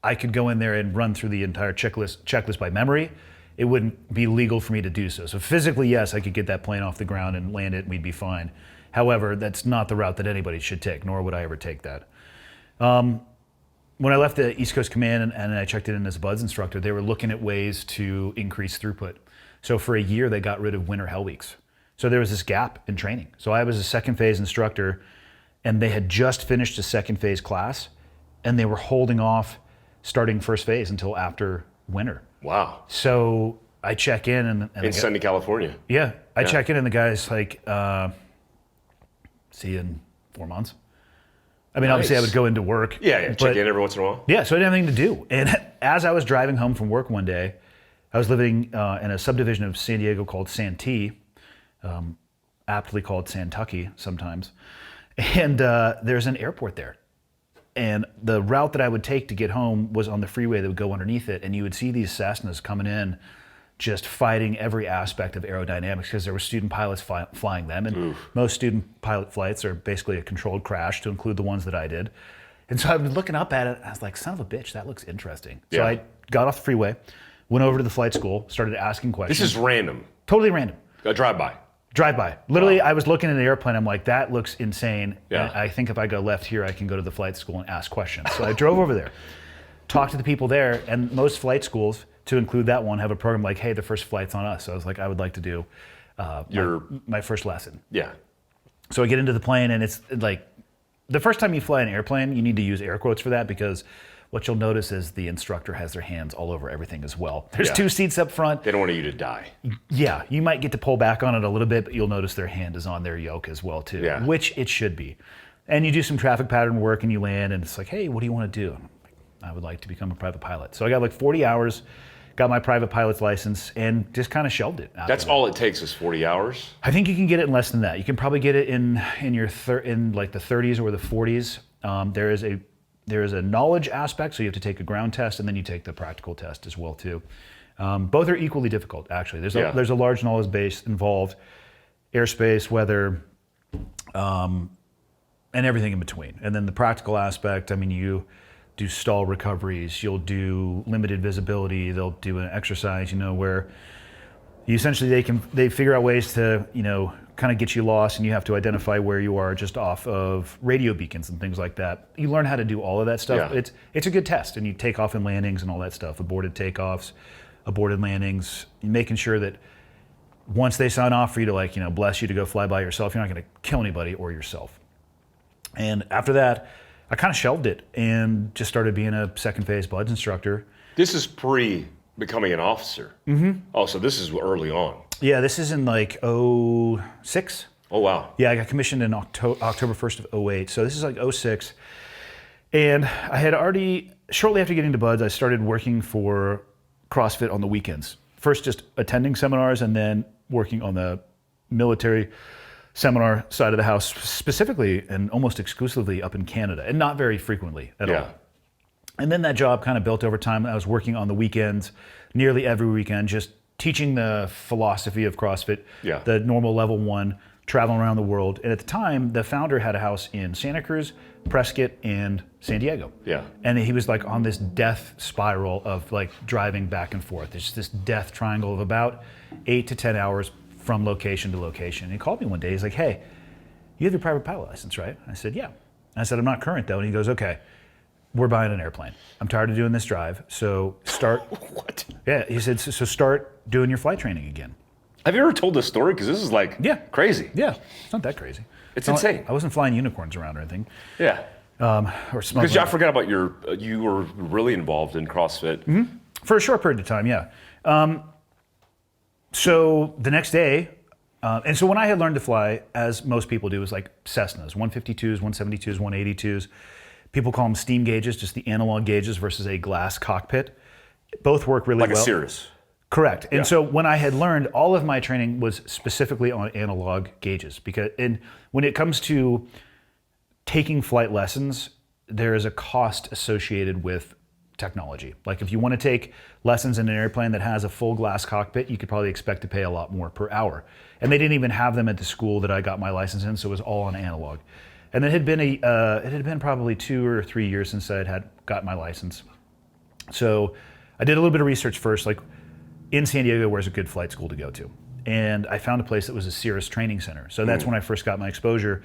I could go in there and run through the entire checklist by memory. It wouldn't be legal for me to do so. So physically, yes, I could get that plane off the ground and land it, and we'd be fine. However, that's not the route that anybody should take, nor would I ever take that. When I left the East Coast Command and I checked in as a BUDS instructor, they were looking at ways to increase throughput. So for a year, they got rid of winter hell weeks. So there was this gap in training. So I was a second phase instructor, and they had just finished a second phase class, and they were holding off starting first phase until after winter. Wow. So I check in and in sunny California. Yeah, I check in and the guy's like, see you in 4 months. I mean, obviously I would go into work. Yeah, check in every once in a while. Yeah, so I didn't have anything to do. And as I was driving home from work one day, I was living in a subdivision of San Diego called Santee, aptly called Santucky sometimes. And there's an airport there. And the route that I would take to get home was on the freeway that would go underneath it. And you would see these Cessnas coming in, just fighting every aspect of aerodynamics because there were student pilots flying them. And most student pilot flights are basically a controlled crash, to include the ones that I did. And so I was looking up at it, and I was like, son of a bitch, that looks interesting. So I got off the freeway, went over to the flight school, started asking questions. This is random. Totally random. A drive-by. Drive-by. Literally, I was looking at an airplane. I'm like, that looks insane. Yeah. And I think if I go left here, I can go to the flight school and ask questions. So I drove over there, talked to the people there, and most flight schools, to include that one, have a program like, hey, the first flight's on us. So I was like, I would like to do my first lesson. Yeah. So I get into the plane, and it's like, the first time you fly an airplane, you need to use air quotes for that, because what you'll notice is the instructor has their hands all over everything as well. There's 2 seats up front. They don't want you to die. Yeah, you might get to pull back on it a little bit, but you'll notice their hand is on their yoke as well too, which it should be. And you do some traffic pattern work and you land, and it's like, hey, what do you want to do? And I'm like, I would like to become a private pilot. So I got like 40 hours, got my private pilot's license, and just kind of shelved it. That's all it takes is 40 hours? I think you can get it in less than that. You can probably get it in like the 30s or the 40s. There is a knowledge aspect, so you have to take a ground test, and then you take the practical test as well too. Both are equally difficult, actually. There's a large knowledge base involved, airspace, weather, and everything in between. And then the practical aspect, I mean, you do stall recoveries, you'll do limited visibility, they'll do an exercise, where you essentially they figure out ways to, kind of get you lost, and you have to identify where you are just off of radio beacons and things like that. You learn how to do all of that stuff. Yeah. It's a good test, and you take off and landings and all that stuff, aborted takeoffs, aborted landings, making sure that once they sign off for you to bless you to go fly by yourself, you're not going to kill anybody or yourself. And after that, I kind of shelved it and just started being a second phase BUDS instructor. This is pre-becoming an officer. Mm-hmm. Oh, so this is early on. Yeah, this is in like 06. Oh, wow. Yeah, I got commissioned in October 1st of 08. So this is like 06. And I had already, shortly after getting to BUDS, I started working for CrossFit on the weekends. First just attending seminars, and then working on the military seminar side of the house, specifically and almost exclusively up in Canada, and not very frequently at all. And then that job kind of built over time. I was working on the weekends, nearly every weekend, just teaching the philosophy of CrossFit, the normal level 1, traveling around the world. And at the time, the founder had a house in Santa Cruz, Prescott, and San Diego. Yeah. And he was like on this death spiral of like driving back and forth. It's this death triangle of about 8 to 10 hours from location to location. And he called me one day. He's like, hey, you have your private pilot license, right? I said, yeah. I said, I'm not current though. And he goes, okay, we're buying an airplane. I'm tired of doing this drive. So start. What? Yeah. He said, so start doing your flight training again. Have you ever told this story? Because this is like crazy. Yeah. It's not that crazy. It's insane. I wasn't flying unicorns around or anything. Yeah. Or smuggling. Because I forgot about you were really involved in CrossFit. Mm-hmm. For a short period of time, yeah. So the next day, and so when I had learned to fly, as most people do, is like Cessnas, 152s, 172s, 182s. People call them steam gauges, just the analog gauges versus a glass cockpit. Both work really well. Like a Cirrus. Correct. And so when I had learned, all of my training was specifically on analog gauges, and when it comes to taking flight lessons, there is a cost associated with technology. Like if you want to take lessons in an airplane that has a full glass cockpit, you could probably expect to pay a lot more per hour. And they didn't even have them at the school that I got my license in, so it was all on analog. And it had been probably 2 or 3 years since I had got my license. So I did a little bit of research first, like in San Diego, where's a good flight school to go to? And I found a place that was a Cirrus training center. So that's when I first got my exposure.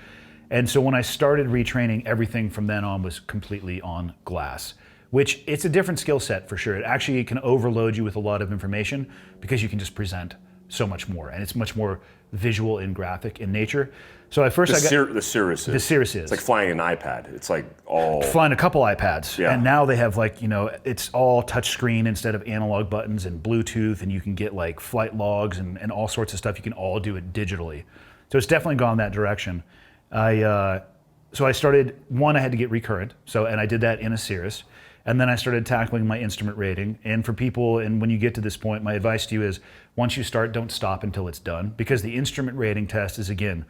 And so when I started retraining, everything from then on was completely on glass, which it's a different skill set for sure. It actually can overload you with a lot of information because you can just present so much more, and it's much more visual and graphic in nature. So at first the Cirrus is. The Cirrus is. It's like flying an iPad. It's like all... Flying a couple iPads. Yeah. And now they have like, it's all touchscreen instead of analog buttons and Bluetooth, and you can get like flight logs and all sorts of stuff. You can all do it digitally. So it's definitely gone that direction. So I started, I had to get recurrent. And I did that in a Cirrus. And then I started tackling my instrument rating. And for people, and when you get to this point, my advice to you is once you start, don't stop until it's done, because the instrument rating test is, again,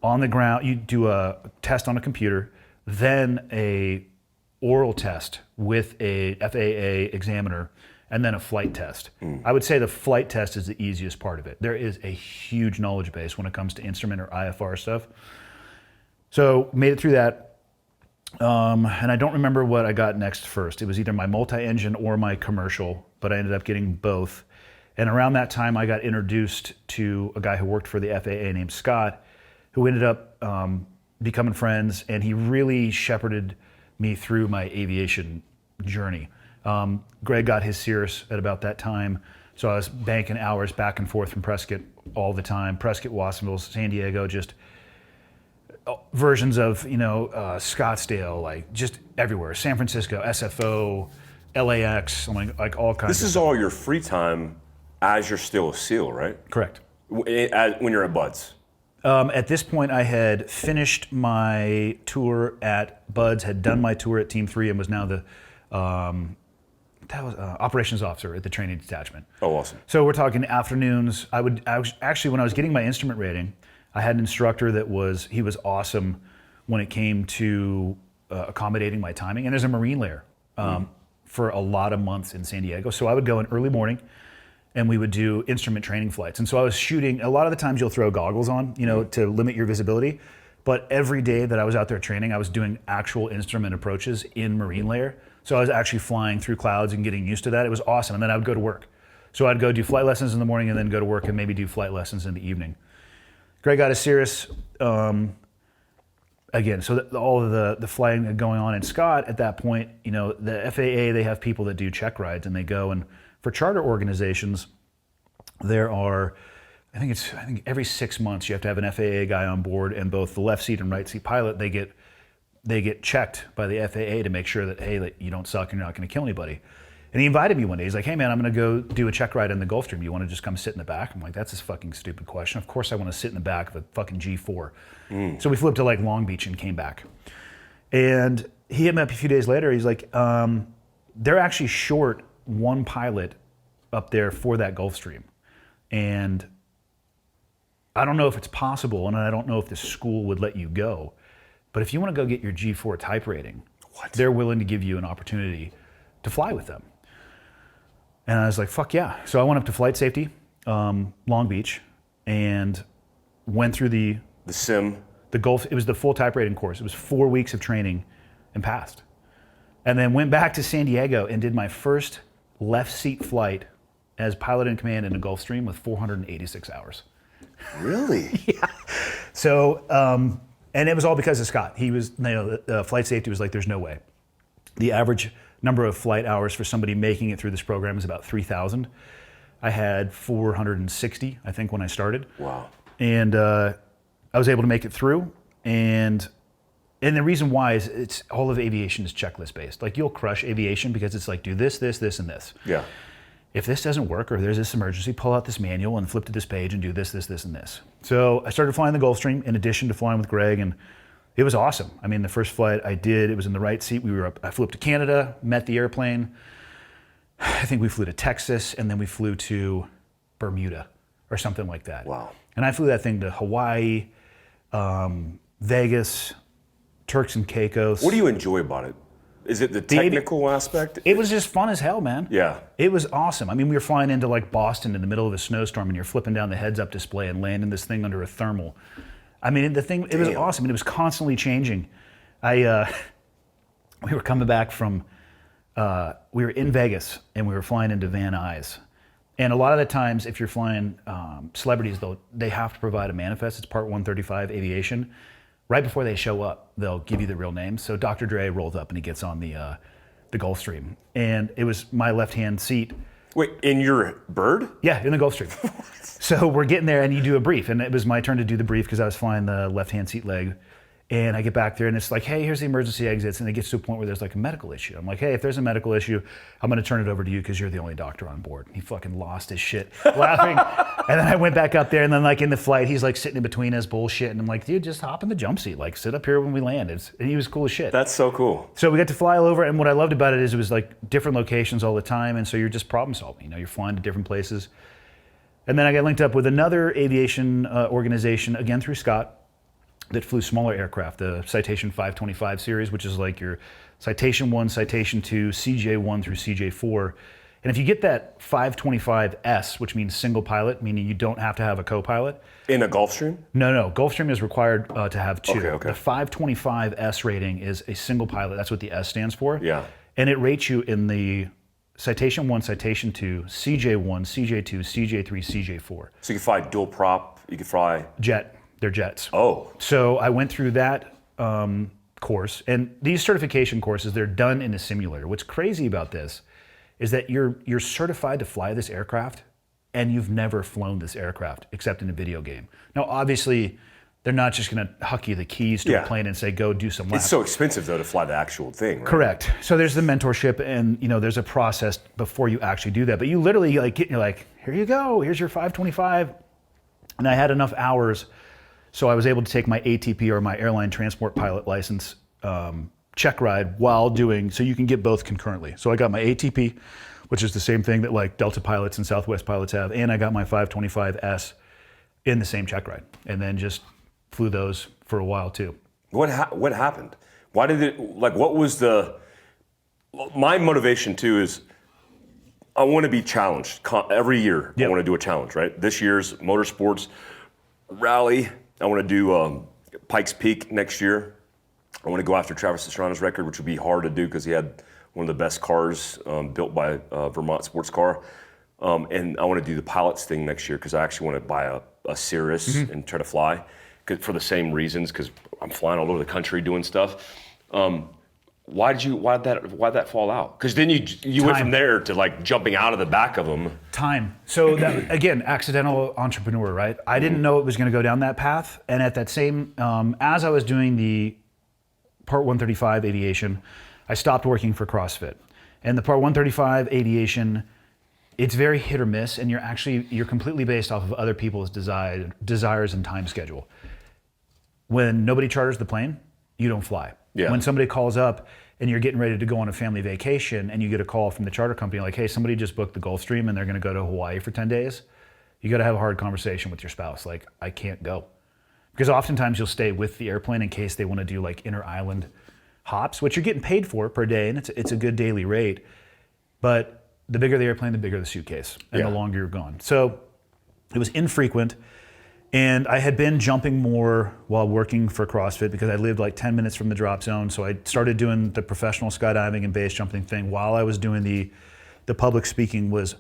on the ground. You do a test on a computer, then a oral test with a FAA examiner, and then a flight test. I would say the flight test is the easiest part of it. There is a huge knowledge base when it comes to instrument or IFR stuff. So made it through that. And I don't remember what I got next first. It was either my multi-engine or my commercial, but I ended up getting both. And around that time, I got introduced to a guy who worked for the FAA named Scott, who ended up becoming friends, and he really shepherded me through my aviation journey. Greg got his Cirrus at about that time, so I was banking hours back and forth from Prescott all the time. Prescott, Watsonville, San Diego, just versions of Scottsdale, like just everywhere. San Francisco, SFO, LAX, like all kinds. This is all your free time as you're still a SEAL, right? Correct. When you're at Buds. At this point, I had finished my tour at Buds, had done my tour at Team 3, and was now the operations officer at the training detachment. Oh, awesome. So we're talking afternoons. Actually, when I was getting my instrument rating, I had an instructor he was awesome when it came to accommodating my timing. And there's a Marine lair for a lot of months in San Diego. So I would go in early morning, and we would do instrument training flights. And so I was shooting, a lot of the times you'll throw goggles on, to limit your visibility. But every day that I was out there training, I was doing actual instrument approaches in Marine layer. So I was actually flying through clouds and getting used to that. It was awesome. And then I would go to work. So I'd go do flight lessons in the morning and then go to work and maybe do flight lessons in the evening. Greg got a Cirrus. Again, so all of the flying going on in Scott at that point, the FAA, they have people that do check rides, and they go, and for charter organizations, there are, I think every 6 months you have to have an FAA guy on board, and both the left seat and right seat pilot, they get checked by the FAA to make sure that, hey, that you don't suck and you're not going to kill anybody. And he invited me one day. He's like, hey man, I'm going to go do a check ride in the Gulfstream. You want to just come sit in the back? I'm like, that's a fucking stupid question. Of course I want to sit in the back of a fucking G4. So we flew up to like Long Beach and came back. And he hit me up a few days later. He's like, they're actually short one pilot up there for that Gulfstream. And I don't know if it's possible, and I don't know if the school would let you go, but if you want to go get your G4 type rating, they're willing to give you an opportunity to fly with them. And I was like, fuck yeah. So I went up to flight safety, Long Beach, and went through the sim. The Gulf. It was the full type rating course. It was 4 weeks of training and passed. And then went back to San Diego and did my first left seat flight as pilot in command in a Gulfstream with 486 hours. Really? Yeah. So, and it was all because of Scott. He was, the flight safety was like, there's no way. The average number of flight hours for somebody making it through this program is about 3,000. I had 460, I think, when I started. Wow. And I was able to make it through. And the reason why is it's all of aviation is checklist based. Like, you'll crush aviation because it's like, do this, this, this, and this. Yeah. If this doesn't work, or there's this emergency, pull out this manual and flip to this page and do this, this, this, and this. So I started flying the Gulfstream in addition to flying with Greg, and it was awesome. I mean, the first flight I did, it was in the right seat. I flew up to Canada, met the airplane. I think we flew to Texas, and then we flew to Bermuda or something like that. Wow. And I flew that thing to Hawaii, Vegas, Turks and Caicos. What do you enjoy about it? Is it the technical aspect? It was just fun as hell, man. Yeah. It was awesome. I mean, we were flying into like Boston in the middle of a snowstorm, and you're flipping down the heads-up display and landing this thing under a thermal. I mean, the thing, it was awesome, and it was constantly changing. We were coming back from, we were in Vegas, and we were flying into Van Nuys. And a lot of the times, if you're flying celebrities, they have to provide a manifest. It's Part 135 aviation. Right before they show up, they'll give you the real name. So Dr. Dre rolls up, and he gets on the Gulfstream. And it was my left-hand seat. Wait, in your bird? Yeah, in the Gulfstream. So we're getting there, and you do a brief, and it was my turn to do the brief because I was flying the left-hand seat leg. And I get back there, and it's like, hey, here's the emergency exits, and it gets to a point where there's like a medical issue. I'm like, hey, if there's a medical issue, I'm going to turn it over to you because you're the only doctor on board. He fucking lost his shit laughing. And then I went back up there, and then like in the flight, he's like sitting in between us bullshit, and I'm like, dude, just hop in the jump seat, like sit up here when we land. And he was cool as shit. That's so cool. So we got to fly all over, and what I loved about it is it was like different locations all the time, and so you're just problem solving. You know, you're flying to different places. And then I got linked up with another aviation organization, again through Scott, that flew smaller aircraft, the Citation 525 series, which is like your Citation 1, Citation 2, CJ1 through CJ4. And if you get that 525S, which means single pilot, meaning you don't have to have a co-pilot. In a Gulfstream? No. Gulfstream is required to have two. Okay. The 525S rating is a single pilot. That's what the S stands for. Yeah. And it rates you in the Citation 1, Citation 2, CJ1, CJ2, CJ3, CJ4. So you can fly dual prop, you can fly... Jet. They're jets. Oh. So I went through that course, and these certification courses, they're done in a simulator. What's crazy about this is that you're certified to fly this aircraft, and you've never flown this aircraft except in a video game. Now, obviously, they're not just going to huck you the keys to a plane and say, go do some laps. It's so expensive, though, to fly the actual thing, right? Correct. So there's the mentorship, and there's a process before you actually do that. But you literally you're like, here you go, here's your 525. And I had enough hours. So I was able to take my ATP, or my airline transport pilot license, check ride while doing, so you can get both concurrently. So I got my ATP, which is the same thing that like Delta pilots and Southwest pilots have, and I got my 525S in the same check ride, and then just flew those for a while too. What happened? Why did it, like, what was my motivation too is I want to be challenged every year. Yep. I want to do a challenge, right? This year's motorsports rally. I want to do Pikes Peak next year. I want to go after Travis Pastrana's record, which would be hard to do because he had one of the best cars built by Vermont Sports Car. And I want to do the pilots thing next year because I actually want to buy a Cirrus and try to fly for the same reasons, because I'm flying all over the country doing stuff. Why'd that fall out? Because then you went from there to like jumping out of the back of them. Time. So that, again, accidental entrepreneur, right? I didn't know it was going to go down that path. And at that same, as I was doing the Part 135 aviation, I stopped working for CrossFit. And the Part 135 aviation, it's very hit or miss, and you're completely based off of other people's desires and time schedule. When nobody charters the plane, you don't fly. Yeah. When somebody calls up and you're getting ready to go on a family vacation and you get a call from the charter company like, hey, somebody just booked the Gulfstream and they're going to go to Hawaii for 10 days, you got to have a hard conversation with your spouse. Like, I can't go. Because oftentimes you'll stay with the airplane in case they want to do like inter-island hops, which you're getting paid for per day, and it's a good daily rate. But the bigger the airplane, the bigger the suitcase, and the longer you're gone. So it was infrequent. And I had been jumping more while working for CrossFit because I lived like 10 minutes from the drop zone. So I started doing the professional skydiving and base jumping thing while I was doing the public speaking, was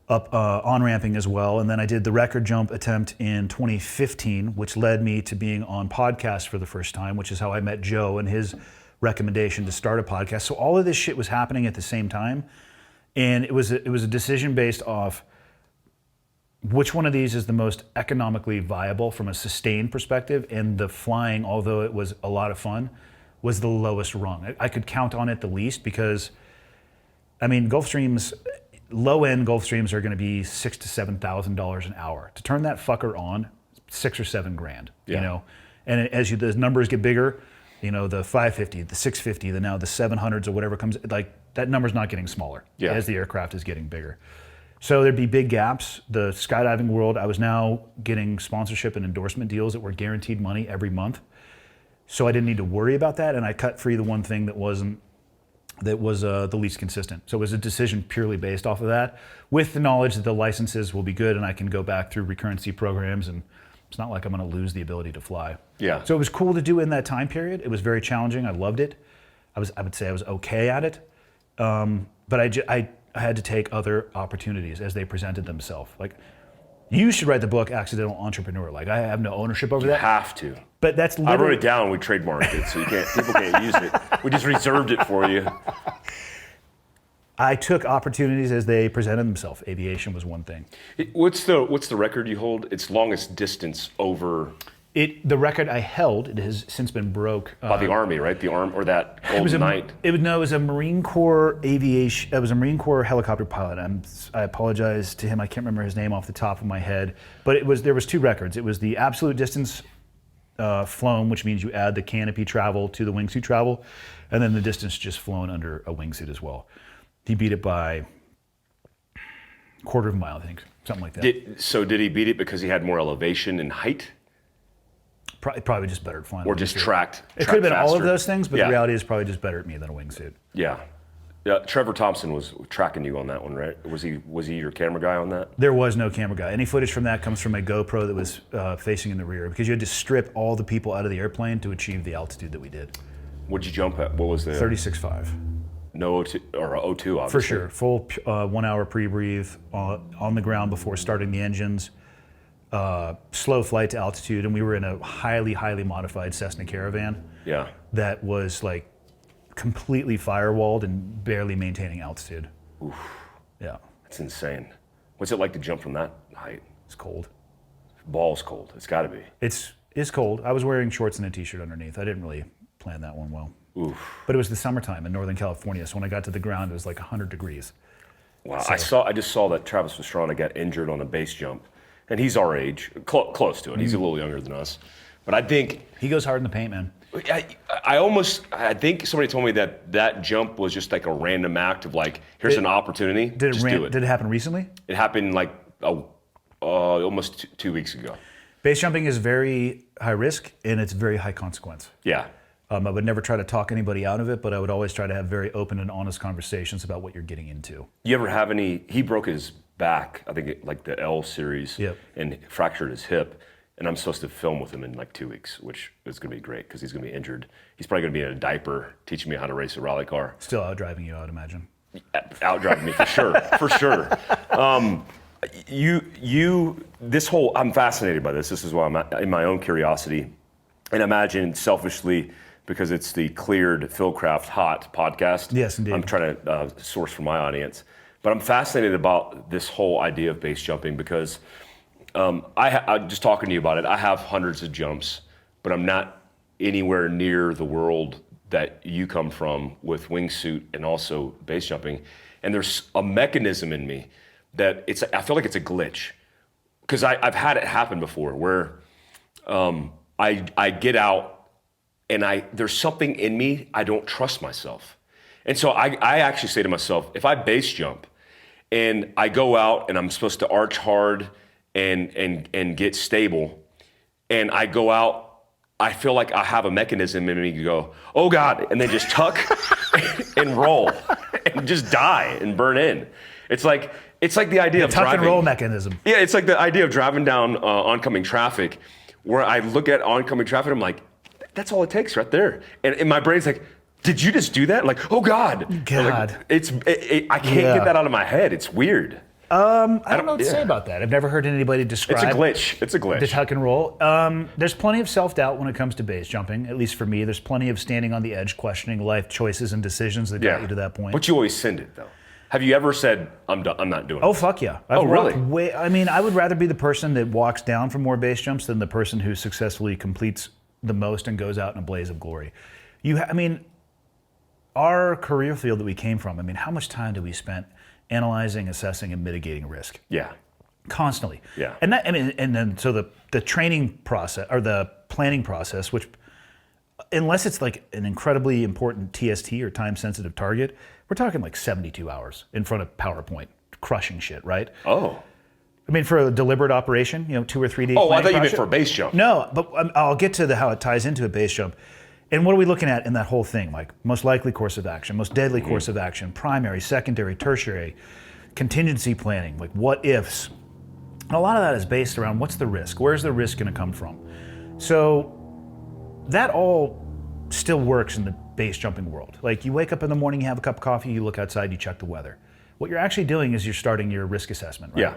up on-ramping as well. And then I did the record jump attempt in 2015, which led me to being on podcast for the first time, which is how I met Joe and his recommendation to start a podcast. So all of this shit was happening at the same time. And it was a decision based off which one of these is the most economically viable from a sustained perspective, and the flying, although it was a lot of fun, was the lowest rung. I could count on it the least because, I mean, Gulfstreams, low-end Gulfstreams are going to be $6,000 to $7,000 an hour. To turn that fucker on, $6 or $7 grand, you know? And as the numbers get bigger, the 550, the 650, now the 700s or whatever comes, like that number's not getting smaller as the aircraft is getting bigger. So there'd be big gaps. The skydiving world, I was now getting sponsorship and endorsement deals that were guaranteed money every month. So I didn't need to worry about that, and I cut free the one thing that was the least consistent. So it was a decision purely based off of that, with the knowledge that the licenses will be good and I can go back through recurrency programs, and it's not like I'm going to lose the ability to fly. Yeah. So it was cool to do in that time period. It was very challenging. I loved it. I would say I was okay at it, but I had to take other opportunities as they presented themselves. Like, you should write the book Accidental Entrepreneur. Like, I have no ownership over that. You have to. But that's literally... I wrote it down, we trademarked it, so people can't use it. We just reserved it for you. I took opportunities as they presented themselves. Aviation was one thing. What's the record you hold? It's longest distance over. The record I held, it has since been broke. By the Army, right? The Army, or that Golden Knight. It was a Marine Corps aviation. It was a Marine Corps helicopter pilot. I apologize to him. I can't remember his name off the top of my head. But there was two records. It was the absolute distance flown, which means you add the canopy travel to the wingsuit travel, and then the distance just flown under a wingsuit as well. He beat it by a quarter of a mile, I think, something like that. Did he beat it because he had more elevation and height? Probably just better at flying. Or just tracked. It could have been faster. all of those things, but the reality is probably just better at me than a wingsuit. Yeah. Trevor Thompson was tracking you on that one, right? Was he your camera guy on that? There was no camera guy. Any footage from that comes from a GoPro that was facing in the rear, because you had to strip all the people out of the airplane to achieve the altitude that we did. What'd you jump at? What was the 36.5. No O2 or O2, obviously. For sure. Full 1 hour pre-breathe on the ground before starting the engines. Slow flight to altitude, and we were in a highly, highly modified Cessna Caravan. Yeah. That was like completely firewalled and barely maintaining altitude. Oof. Yeah. That's insane. What's it like to jump from that height? It's cold. Balls cold. It's got to be. It's cold. I was wearing shorts and a t-shirt underneath. I didn't really plan that one well. Oof. But it was the summertime in Northern California, so when I got to the ground, it was like 100 degrees. Wow. So, I just saw that Travis Pastrana got injured on a base jump, and he's our age, close to it. He's a little younger than us. But I think he goes hard in the paint, man. I think somebody told me that jump was just like a random act of like, here's an opportunity. Did it happen recently? It happened like almost 2 weeks ago. Base jumping is very high risk and it's very high consequence. Yeah. I would never try to talk anybody out of it, but I would always try to have very open and honest conversations about what you're getting into. You ever have he broke his back, I think like the L series, yep, and fractured his hip. And I'm supposed to film with him in like 2 weeks, which is going to be great because he's going to be injured. He's probably going to be in a diaper teaching me how to race a rally car. Still out driving you, I would imagine. Out driving me for sure, for sure. I'm fascinated by this. This is why I'm in my own curiosity. And imagine selfishly, because it's the Cleared Fieldcraft Hot podcast. Yes, indeed. I'm trying to source for my audience. But I'm fascinated about this whole idea of base jumping because I'm just talking to you about it. I have hundreds of jumps, but I'm not anywhere near the world that you come from with wingsuit and also base jumping. And there's a mechanism in me that I feel like it's a glitch, because I've had it happen before where I get out and there's something in me, I don't trust myself. And so I actually say to myself, if I base jump and I go out and I'm supposed to arch hard and get stable, and I go out, I feel like I have a mechanism in me to go, oh God, and then just tuck and roll and just die and burn in. It's like the idea of tuck driving. And roll mechanism. Yeah, it's like the idea of driving down oncoming traffic, where I look at oncoming traffic, I'm like, that's all it takes right there. And my brain's like, did you just do that? Like, oh God. God. Like, I can't get that out of my head. It's weird. I don't know what to say about that. I've never heard anybody describe. It's a glitch. The tuck and roll. There's plenty of self-doubt when it comes to base jumping, at least for me. There's plenty of standing on the edge, questioning life choices and decisions that got you to that point. But you always send it, though. Have you ever said, I'm not doing it? Oh, fuck yeah. Really? I would rather be the person that walks down for more base jumps than the person who successfully completes the most and goes out in a blaze of glory. Our career field that we came from, how much time do we spend analyzing, assessing, and mitigating risk? Yeah. Constantly. Yeah. So the training process or the planning process, which unless it's like an incredibly important TST or time-sensitive target, we're talking like 72 hours in front of PowerPoint, crushing shit, right? Oh. For a deliberate operation, 2 or 3 days. Oh, I thought you meant for a base jump. No, but I'll get to how it ties into a base jump. And what are we looking at in that whole thing? Like most likely course of action, most deadly course of action, primary, secondary, tertiary, contingency planning, like what ifs. And a lot of that is based around what's the risk? Where's the risk going to come from? So that all still works in the base jumping world. Like you wake up in the morning, you have a cup of coffee, you look outside, you check the weather. What you're actually doing is you're starting your risk assessment, right? Yeah.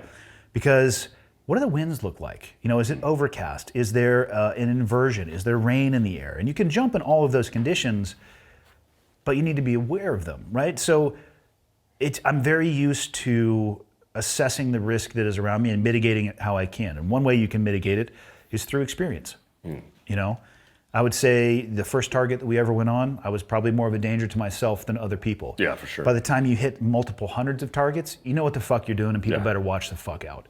Because what do the winds look like? Is it overcast? Is there an inversion? Is there rain in the air? And you can jump in all of those conditions, but you need to be aware of them, right? So I'm very used to assessing the risk that is around me and mitigating it how I can. And one way you can mitigate it is through experience. You know, I would say the first target that we ever went on, I was probably more of a danger to myself than other people. Yeah, for sure. By the time you hit multiple hundreds of targets, you know what the fuck you're doing, and people better watch the fuck out.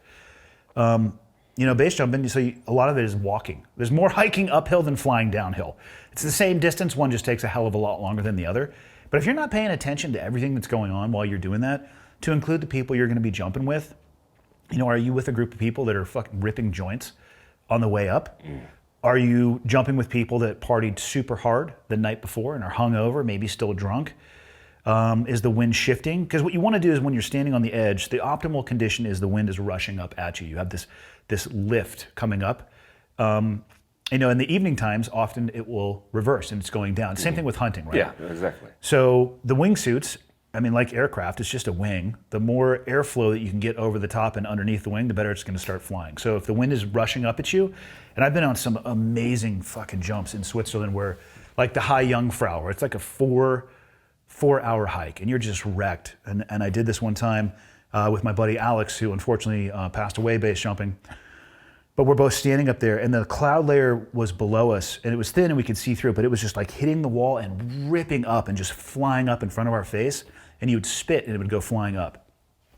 You know, base jumping, so a lot of it is walking. There's more hiking uphill than flying downhill. It's the same distance, one just takes a hell of a lot longer than the other. But if you're not paying attention to everything that's going on while you're doing that, to include the people you're gonna be jumping with, you know, are you with a group of people that are fucking ripping joints on the way up? Are you jumping with people that partied super hard the night before and are hungover, maybe still drunk? Is the wind shifting? Because what you want to do is when you're standing on the edge, the optimal condition is the wind is rushing up at you. You have this lift coming up. You know, in the evening times, often it will reverse and it's going down. Same thing with hunting, right? Yeah, exactly. So the wingsuits, I mean, like aircraft, it's just a wing. The more airflow that you can get over the top and underneath the wing, the better it's going to start flying. So if the wind is rushing up at you, and I've been on some amazing fucking jumps in Switzerland where, like the High Jungfrau, where it's like a four-hour hike, and you're just wrecked. And I did this one time with my buddy Alex, who unfortunately passed away base jumping. But we're both standing up there, and the cloud layer was below us, and it was thin and we could see through it, but it was just like hitting the wall and ripping up and just flying up in front of our face, and you would spit and it would go flying up.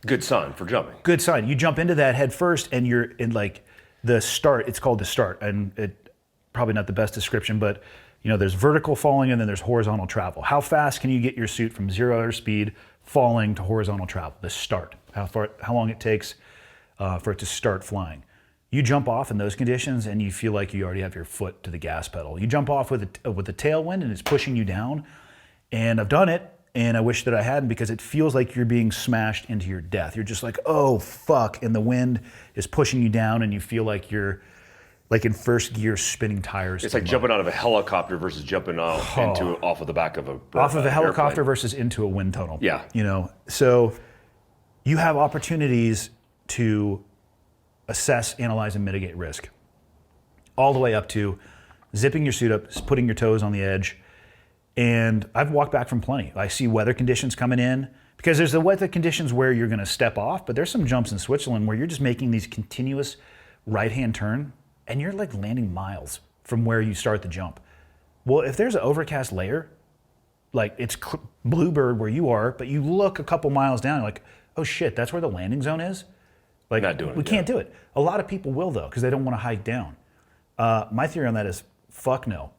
Good sign for jumping. Good sign. You jump into that head first, and you're in like the start. It's called the start, and it probably not the best description, but you know, there's vertical falling and then there's horizontal travel. How fast can you get your suit from 0 airspeed falling to horizontal travel? The start. How long it takes for it to start flying. You jump off in those conditions and you feel like you already have your foot to the gas pedal. You jump off with the tailwind and it's pushing you down. And I've done it, and I wish that I hadn't, because it feels like you're being smashed into your death. You're just like, oh fuck, and the wind is pushing you down, and you feel like you're like in first gear spinning tires. It's like jumping out of a helicopter versus jumping off of the back of a helicopter airplane. Versus into a wind tunnel. Yeah. You know, so you have opportunities to assess, analyze, and mitigate risk, all the way up to zipping your suit up, putting your toes on the edge. And I've walked back from plenty. I see weather conditions coming in, because there's the weather conditions where you're going to step off, but there's some jumps in Switzerland where you're just making these continuous right-hand turn, and you're like landing miles from where you start the jump. Well, if there's an overcast layer, like it's bluebird where you are, but you look a couple miles down, like, oh shit, that's where the landing zone is? Like, not doing it. We can't do it. A lot of people will, though, because they don't want to hike down. My theory on that is, fuck no.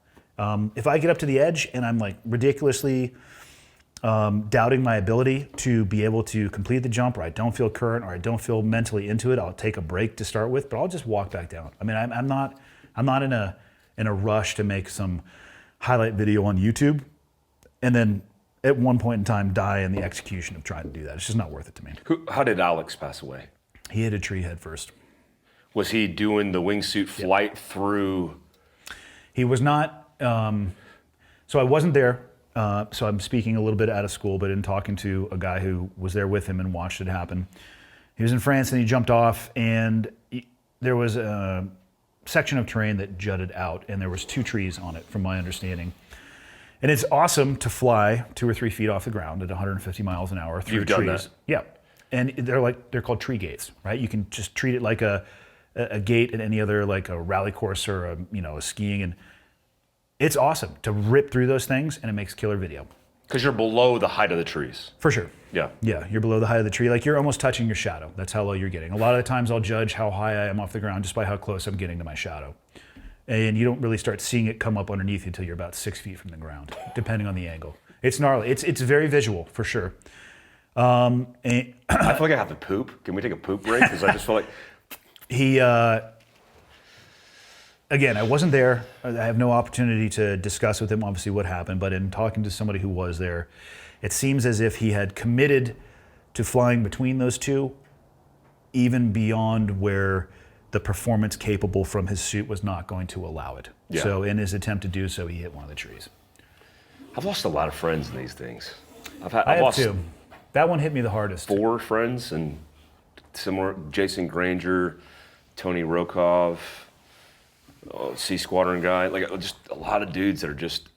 If I get up to the edge and I'm like ridiculously doubting my ability to be able to complete the jump, or I don't feel current, or I don't feel mentally into it, I'll take a break to start with, but I'll just walk back down. I mean, I'm not in a rush to make some highlight video on YouTube and then at one point in time die in the execution of trying to do that. It's just not worth it to me. How did Alex pass away? He hit a tree head first. Was he doing the wingsuit flight through? He was not. So I wasn't there. So I'm speaking a little bit out of school, but in talking to a guy who was there with him and watched it happen. He was in France and he jumped off, and there was a section of terrain that jutted out, and there was 2 trees on it, from my understanding. And it's awesome to fly 2 or 3 feet off the ground at 150 miles an hour through You've trees. done that. Yeah. And they're called tree gates, right? You can just treat it like a gate at any other, like a rally course or a skiing, and it's awesome to rip through those things, and it makes killer video. Because you're below the height of the trees. For sure. Yeah. Yeah, you're below the height of the tree. Like, you're almost touching your shadow. That's how low you're getting. A lot of the times I'll judge how high I am off the ground just by how close I'm getting to my shadow. And you don't really start seeing it come up underneath until you're about 6 feet from the ground, depending on the angle. It's gnarly. It's very visual, for sure. I feel like I have to poop. Can we take a poop break? Because I just feel like... Again, I wasn't there. I have no opportunity to discuss with him, obviously, what happened. But in talking to somebody who was there, it seems as if he had committed to flying between those two, even beyond where the performance capable from his suit was not going to allow it. Yeah. So in his attempt to do so, he hit one of the trees. I've lost a lot of friends in these things. I've I have lost 2. That one hit me the hardest. 4 friends, and similar. Jason Granger, Tony Rokov, Sea Squadron guy, like just a lot of dudes that are just.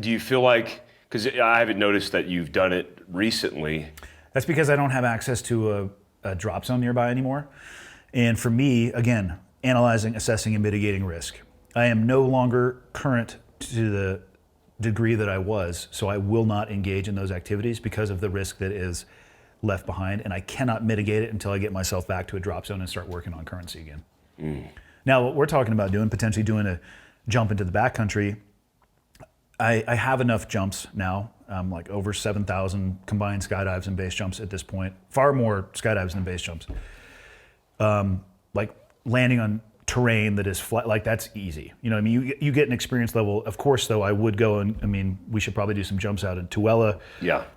Do you feel like, because I haven't noticed that you've done it recently? That's because I don't have access to a drop zone nearby anymore. And for me, again, analyzing, assessing, and mitigating risk. I am no longer current to the degree that I was, so I will not engage in those activities because of the risk that is left behind, and I cannot mitigate it until I get myself back to a drop zone and start working on currency again. Now, what we're talking about doing, potentially doing a jump into the backcountry, I have enough jumps now, like over 7,000 combined skydives and base jumps at this point, far more skydives than base jumps. Like landing on terrain that is flat, like that's easy. You know what I mean? You get an experience level. Of course, though, I would go and, I mean, we should probably do some jumps out in Tooele,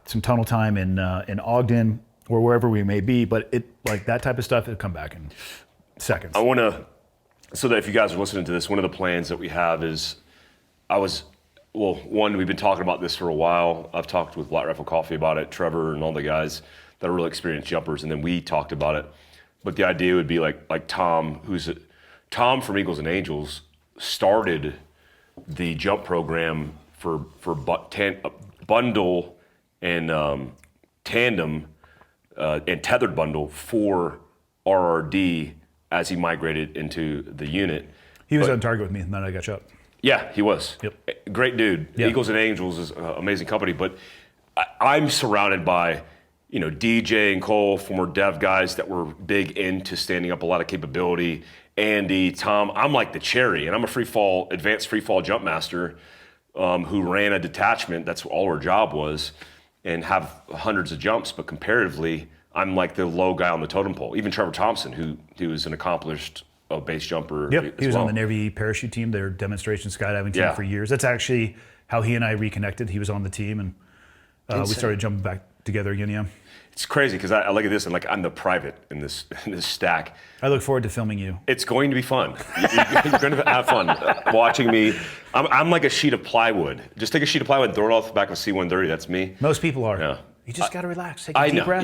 some tunnel time in Ogden or wherever we may be, but it like that type of stuff, it'll come back in seconds. I want to, so that if you guys are listening to this, one of the plans that we have is, one, we've been talking about this for a while. I've talked with Black Rifle Coffee about it, Trevor and all the guys that are really experienced jumpers, and then we talked about it. But the idea would be like Tom, Tom from Eagles and Angels started the jump program for bundle and tandem and tethered bundle for RRD as he migrated into the unit. He was on target with me, and then I got shot. Yeah, he was. Yep. Great dude. Yep. Eagles and Angels is an amazing company, but I'm surrounded by, you know, DJ and Cole, former dev guys that were big into standing up a lot of capability. Andy, Tom, I'm like the cherry, and I'm a advanced free fall jump master who ran a detachment. That's all our job was, and have hundreds of jumps. But comparatively, I'm like the low guy on the totem pole. Even Trevor Thompson, who is an accomplished base jumper. Yep, he was on the Navy parachute team, their demonstration skydiving team for years. That's actually how he and I reconnected. He was on the team, and we started jumping back together again. Yeah. It's crazy because I look at this and I'm the private in this stack. I look forward to filming you. It's going to be fun. You're going to have fun watching me. I'm like a sheet of plywood. Just take a sheet of plywood and throw it off the back of a C-130. That's me. Most people are. Yeah. You just got to relax. Take a deep breath.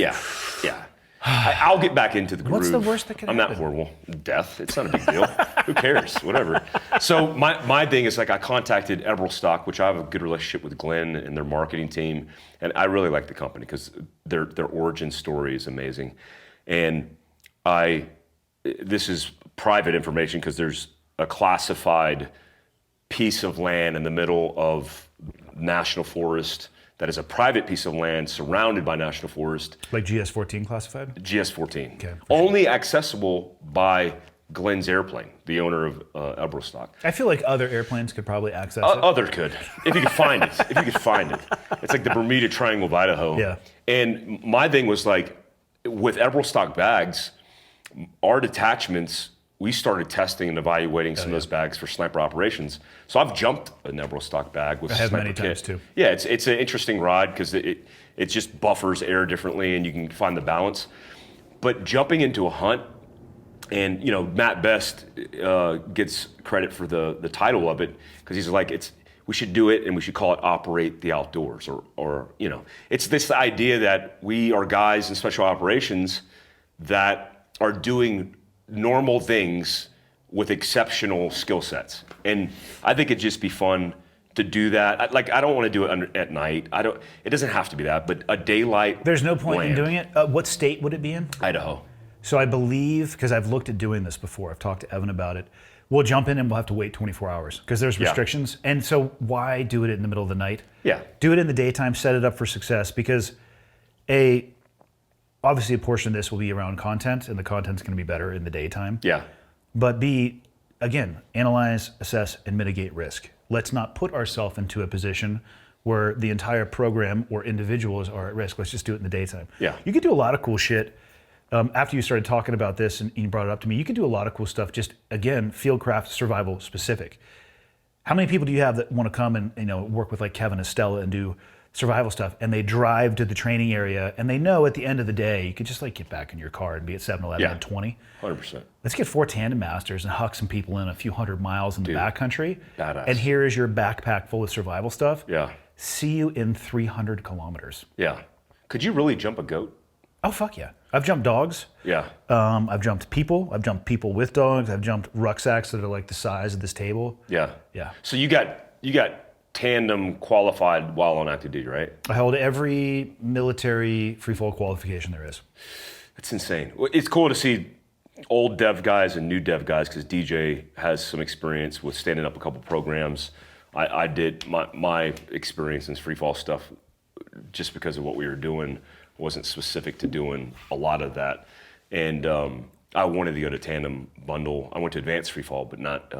Yeah. I'll get back into the groove. What's the worst that can happen? I'm not horrible. Death. It's not a big deal. Who cares? Whatever. So my thing is I contacted Eberlstock, which I have a good relationship with Glenn and their marketing team, and I really like the company because their origin story is amazing. And this is private information because there's a classified piece of land in the middle of national forest that is a private piece of land surrounded by national forest. Like GS-14 classified? GS-14. Okay. Only accessible by Glenn's airplane, the owner of Eberlstock. I feel like other airplanes could probably access it. Other could, if you could find it. It's like the Bermuda Triangle of Idaho. Yeah. And my thing was like, with Eberlstock bags, our detachments, we started testing and evaluating some of those bags for sniper operations. So I've jumped an Eberlstock bag with a sniper many kit. times too. Yeah, it's an interesting ride because it just buffers air differently and you can find the balance. But jumping into a hunt, and Matt Best gets credit for the title of it because he's like, we should do it and we should call it Operate the Outdoors or it's this idea that we are guys in special operations that are doing normal things with exceptional skill sets. And I think it'd just be fun to do that. I don't want to do it at night. It doesn't have to be that, but a daylight. There's no point in doing it. What state would it be in? Idaho. So I believe, because I've looked at doing this before, I've talked to Evan about it, we'll jump in and we'll have to wait 24 hours because there's restrictions. And so why do it in the middle of the night? Yeah. Do it in the daytime, set it up for success because obviously a portion of this will be around content and the content's going to be better in the daytime. Yeah. But B, again, analyze, assess, and mitigate risk. Let's not put ourselves into a position where the entire program or individuals are at risk. Let's just do it in the daytime. Yeah. You could do a lot of cool shit. After you started talking about this and you brought it up to me, you could do a lot of cool stuff, just, again, Fieldcraft Survival specific. How many people do you have that want to come and work with like Kevin Estella and do survival stuff, and they drive to the training area, and they know at the end of the day, you could just like get back in your car and be at 7-Eleven at 20. 100%. Let's get 4 tandem masters and huck some people in a few hundred miles in the backcountry. Badass. And here is your backpack full of survival stuff. Yeah. See you in 300 kilometers. Yeah. Could you really jump a goat? Oh, fuck yeah. I've jumped dogs. Yeah. I've jumped people. I've jumped people with dogs. I've jumped rucksacks that are like the size of this table. Yeah. Yeah. So you got tandem qualified while on active duty, right? I held every military free fall qualification there is. It's insane. It's cool to see old dev guys and new dev guys, because DJ has some experience with standing up a couple programs. I did my experience in free fall stuff, just because of what we were doing, wasn't specific to doing a lot of that. And I wanted to go to tandem bundle. I went to advanced free fall, but not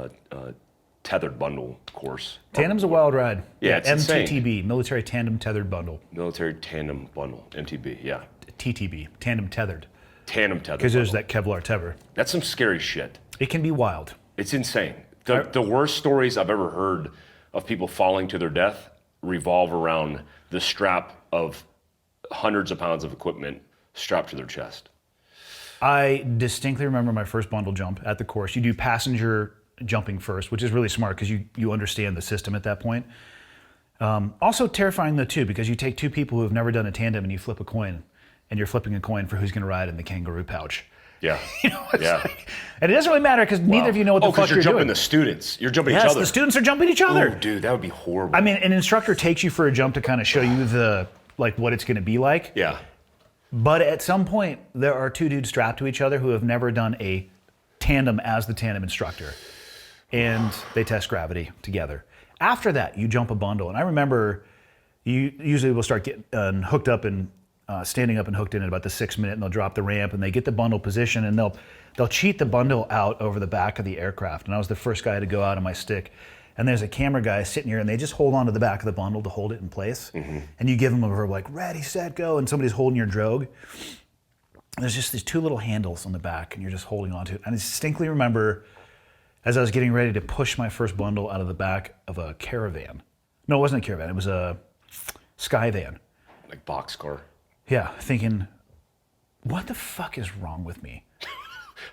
tethered bundle course. Tandem's a wild ride. Yeah, it's MTTB, insane. Military Tandem Tethered Bundle. Military tandem bundle, MTB, yeah. TTB, Tandem Tethered. Tandem tethered. Because there's that Kevlar tether. That's some scary shit. It can be wild. It's insane. The worst stories I've ever heard of people falling to their death revolve around the strap of hundreds of pounds of equipment strapped to their chest. I distinctly remember my first bundle jump at the course. You do passenger jumping first, which is really smart because you understand the system at that point. Also terrifying though too, because you take two people who have never done a tandem and you flip a coin, and you're flipping a coin for who's going to ride in the kangaroo pouch. Yeah. And it doesn't really matter because neither of you know what the fuck you're jumping doing. the students. You're jumping each Yes, other. the students are jumping each other. Oh, dude, that would be horrible. I mean, an instructor takes you for a jump to kind of show you what it's going to be like. Yeah. But at some point, there are two dudes strapped to each other who have never done a tandem as the tandem instructor. And they test gravity together. After that, you jump a bundle. And I remember you usually will start getting hooked up and standing up and hooked in at about the 6 minute, and they'll drop the ramp and they get the bundle position, and they'll cheat the bundle out over the back of the aircraft. And I was the first guy to go out on my stick. And there's a camera guy sitting here, and they just hold on to the back of the bundle to hold it in place. Mm-hmm. And you give them a verb like, ready, set, go, and somebody's holding your drogue. And there's just these two little handles on the back, and you're just holding on to it. And I distinctly remember, as I was getting ready to push my first bundle out of the back of a caravan. No, it wasn't a caravan. It was a sky van. Like boxcar. Yeah, thinking, what the fuck is wrong with me?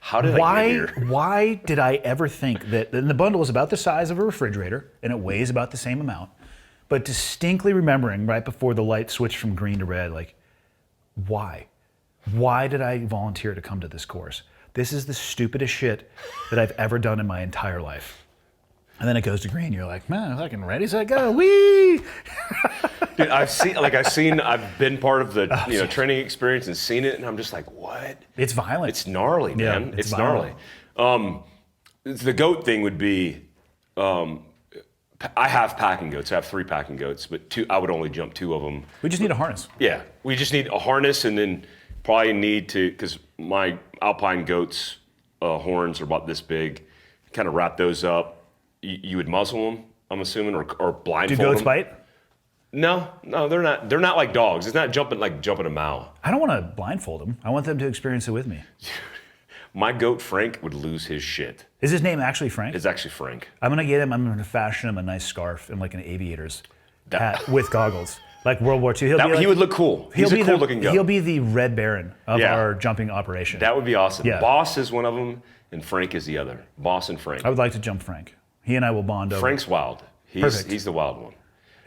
How did I get here? Why did I ever think that? And the bundle is about the size of a refrigerator, and it weighs about the same amount. But distinctly remembering right before the light switched from green to red, like, why? Why did I volunteer to come to this course? This is the stupidest shit that I've ever done in my entire life. And then it goes to green. You're like, man, fucking ready, set, go, wee! Dude, I've been part of the training experience and seen it, and I'm just like, what? It's violent. It's gnarly, man. Yeah, it's gnarly. The goat thing would be, I have packing goats. I have 3 packing goats, but I would only jump 2 of them. We just need a harness. Yeah, we just need a harness, and then probably need to, because my alpine goats' horns are about this big, kind of wrap those up. You would muzzle them, I'm assuming, or blindfold them. Do goats bite? No, they're not. They're not like dogs. It's not jumping a mile. I don't want to blindfold them. I want them to experience it with me. My goat Frank would lose his shit. Is his name actually Frank? It's actually Frank. I'm gonna get him. I'm gonna fashion him a nice scarf and like an aviator's hat with goggles, like World War II. He would look cool. He's a cool looking goat. He'll be the Red Baron of our jumping operation. That would be awesome. Yeah. Boss is one of them, and Frank is the other. Boss and Frank. I would like to jump Frank. He and I will bond over. Frank's wild. He's the wild one.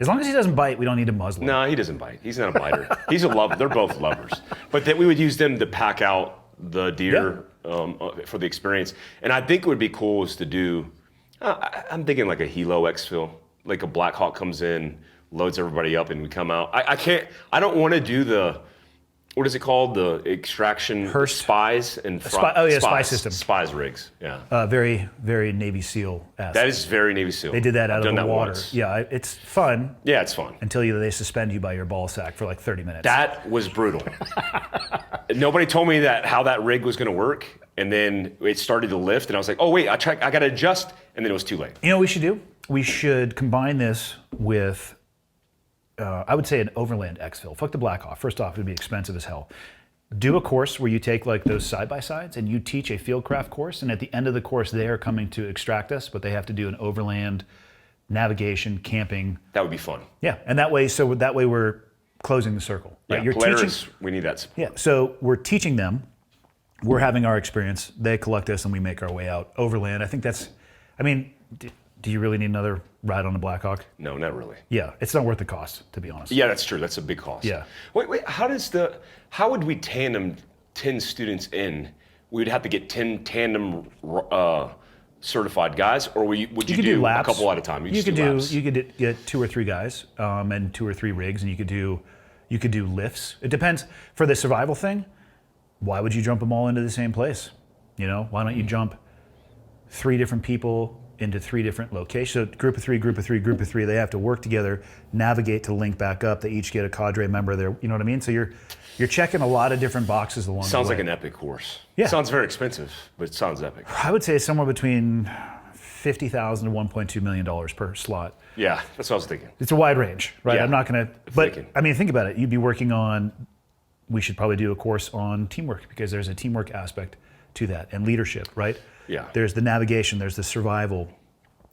As long as he doesn't bite, we don't need to muzzle him. No, he doesn't bite. He's not a biter. He's a lover. They're both lovers. But we would use them to pack out the deer for the experience. And I think it would be cool is to do, I'm thinking like a Hilo exfil, like a Black Hawk comes in, loads everybody up, and we come out. I don't want to do the, what is it called? The extraction spies and spy system. Spies rigs, yeah. Very, very Navy SEAL-esque. That is very Navy SEAL. They did that out of the water. Once. Yeah, it's fun. Yeah, it's fun. Until they suspend you by your ball sack for like 30 minutes. That was brutal. Nobody told me how that rig was going to work, and then it started to lift, and I was like, oh wait, I got to adjust, and then it was too late. You know what we should do? We should combine this with, I would say, an overland exfil. Fuck the Black Hawk. First off, it would be expensive as hell. Do a course where you take like those side-by-sides and you teach a Fieldcraft course, and at the end of the course, they are coming to extract us, but they have to do an overland navigation, camping. That would be fun. Yeah, and that way we're closing the circle. Right? Yeah, You're Polaris, we need that support. Yeah, so we're teaching them, we're having our experience, they collect us, and we make our way out overland. I think that's, do you really need another ride on a Black Hawk? No, not really. Yeah, it's not worth the cost, to be honest. Yeah, that's true. That's a big cost. Yeah. Wait, how would we tandem 10 students in? We would have to get 10 tandem certified guys, or would you do laps. a couple at a time? You could get 2 or 3 guys and 2 or 3 rigs, and you could do lifts. It depends. For the survival thing, why would you jump them all into the same place? You know, why don't you jump 3 different people into 3 different locations? So group of 3, group of 3, group of 3. They have to work together, navigate to link back up. They each get a cadre member there. You know what I mean? So you're checking a lot of different boxes along the way. Sounds like an epic course. Yeah. Sounds very expensive, but it sounds epic. I would say somewhere between $50,000 to $1.2 million per slot. Yeah, that's what I was thinking. It's a wide range, right? Yeah. I'm not going to, but I mean, think about it. You'd be working on, we should probably do a course on teamwork, because there's a teamwork aspect to that, and leadership, right? Yeah. There's the navigation, there's the survival,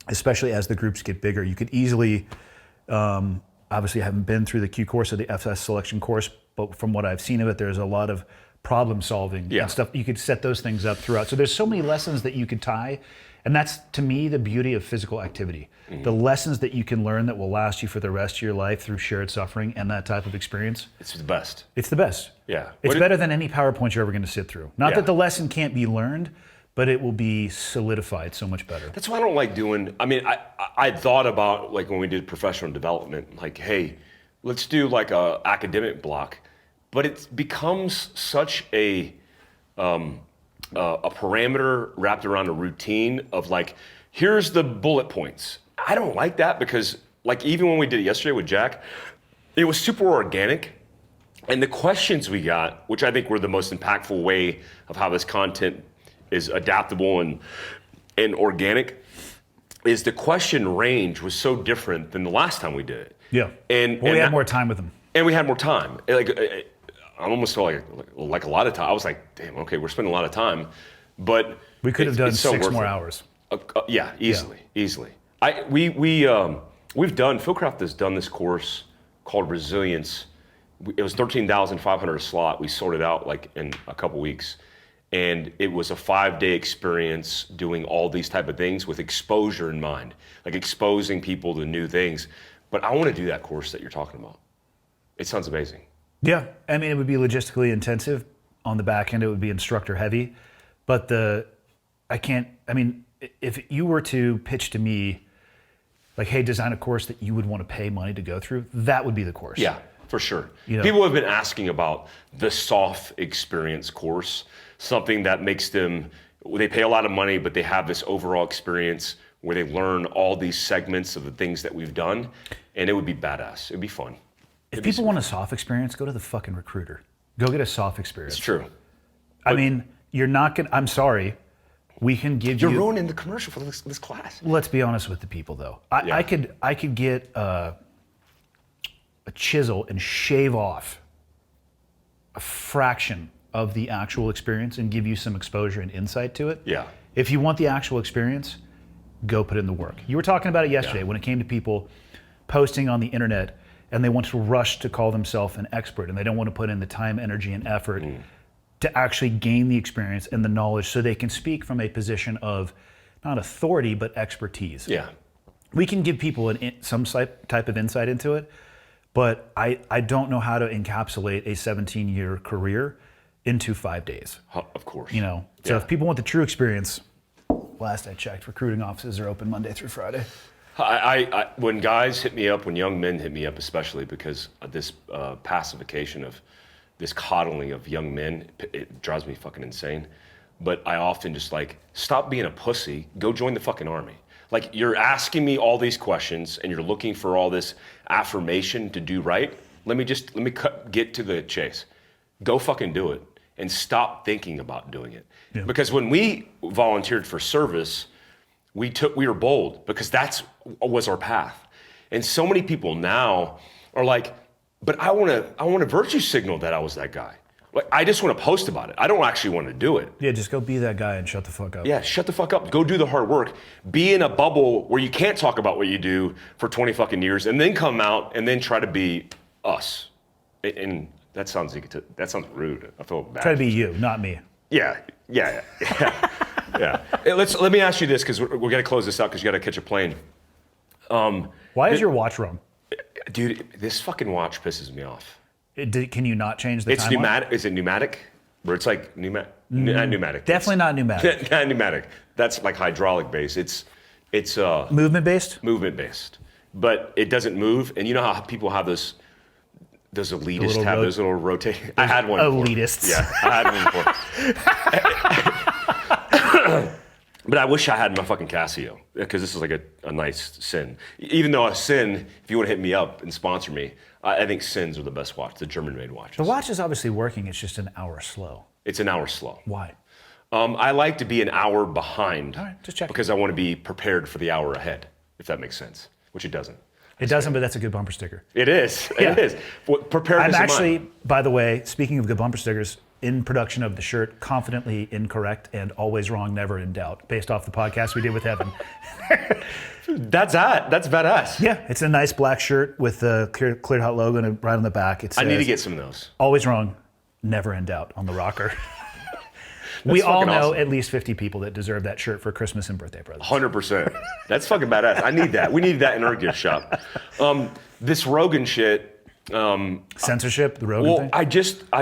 especially as the groups get bigger. You could easily, obviously I haven't been through the Q course or the FS selection course, but from what I've seen of it, there's a lot of problem solving and stuff. You could set those things up throughout. So there's so many lessons that you could tie. And that's, to me, the beauty of physical activity. Mm-hmm. The lessons that you can learn that will last you for the rest of your life through shared suffering and that type of experience. It's the best. It's the best. Yeah. It's better than any PowerPoint you're ever going to sit through. Not that the lesson can't be learned, but it will be solidified so much better. That's why I don't like doing, I mean, I thought about, like, when we did professional development, like, hey, let's do like a academic block. But it becomes such a parameter wrapped around a routine of, like, here's the bullet points. I don't like that, because, like, even when we did it yesterday with Jack, it was super organic. And the questions we got, which I think were the most impactful way of how this content is adaptable and organic, is the question range was so different than the last time we did it. Yeah. And we had more time with them. And we had more time. I almost felt like a lot of time. I was like, damn, okay, we're spending a lot of time, but we could have done so 6 more hours. Yeah, easily. Fieldcraft has done this course called Resilience. It was 13,500 a slot. We sorted out like in a couple weeks, and it was a 5-day experience doing all these type of things with exposure in mind, like exposing people to new things. But I want to do that course that you're talking about. It sounds amazing. Yeah, I mean, it would be logistically intensive. On the back end, it would be instructor heavy. But if you were to pitch to me, like, hey, design a course that you would want to pay money to go through, that would be the course. Yeah, for sure. You know? People have been asking about the soft experience course, something that makes them, they pay a lot of money, but they have this overall experience where they learn all these segments of the things that we've done, and it would be badass. It'd be fun. If people want a soft experience, go to the fucking recruiter. Go get a soft experience. It's true. I mean, you're not going to, I'm sorry, we can give you. You're ruining the commercial for this class. Let's be honest with the people, though. I could get a chisel and shave off a fraction of the actual experience and give you some exposure and insight to it. Yeah. If you want the actual experience, go put in the work. You were talking about it yesterday when it came to people posting on the internet, and they want to rush to call themselves an expert, and they don't want to put in the time, energy, and effort to actually gain the experience and the knowledge so they can speak from a position of not authority, but expertise. Yeah. We can give people some type of insight into it, but I don't know how to encapsulate a 17-year career into 5 days. Of course. You know, so if people want the true experience, last I checked, recruiting offices are open Monday through Friday. When guys hit me up, when young men hit me up, especially because of this pacification of this coddling of young men, it drives me fucking insane. But I often just like, stop being a pussy, go join the fucking army. Like, you're asking me all these questions and you're looking for all this affirmation to do right. Let me get to the chase. Go fucking do it and stop thinking about doing it. Yeah. Because when we volunteered for service, we were bold because that was our path. And so many people now are like, but I want to virtue signal that I was that guy. Like, I just want to post about it. I don't actually want to do it. Yeah, just go be that guy and shut the fuck up. Yeah, shut the fuck up. Go do the hard work. Be in a bubble where you can't talk about what you do for 20 fucking years and then come out and then try to be us. And that sounds rude. I feel bad. Try to be you, not me. Yeah. Hey, let me ask you this, because we're going to close this out because you got to catch a plane. Why is your watch wrong? Dude, this fucking watch pisses me off. Can you not change the It's timeline? pneumatic. Is it pneumatic? where it's like not pneumatic. Definitely not pneumatic. Not pneumatic. That's like hydraulic based. It's Movement based? movement based, but it doesn't move. And you know how people have those elitists have those little rotating. I had one. Elitists. Yeah, I had one before. But I wish I had my fucking Casio, because this is like a nice Sin. Even though a Sin, if you want to hit me up and sponsor me, I think Sins are the best watch, the German-made watches. The watch is obviously working. It's just an hour slow. It's an hour slow. Why? I like to be an hour behind. All right, just checking. Because I want to be prepared for the hour ahead, if that makes sense, which it doesn't. It doesn't, but that's a good bumper sticker. It is. Yeah. It is. Preparedness I'm in actually, mind. by the way, speaking of good bumper stickers, in production of the shirt, Confidently Incorrect and Always Wrong, Never in Doubt, based off the podcast we did with Evan. That's badass. Yeah, it's a nice black shirt with the cleared out logo and right on the back. It says, I need to get some of those. Always Wrong, Never in Doubt on the rocker. We all know awesome. at least 50 people that deserve that shirt for Christmas and birthday presents. 100%. That's fucking badass. I need that. We need that in our gift shop. This Rogan shit. Censorship, the Rogan thing? I just saw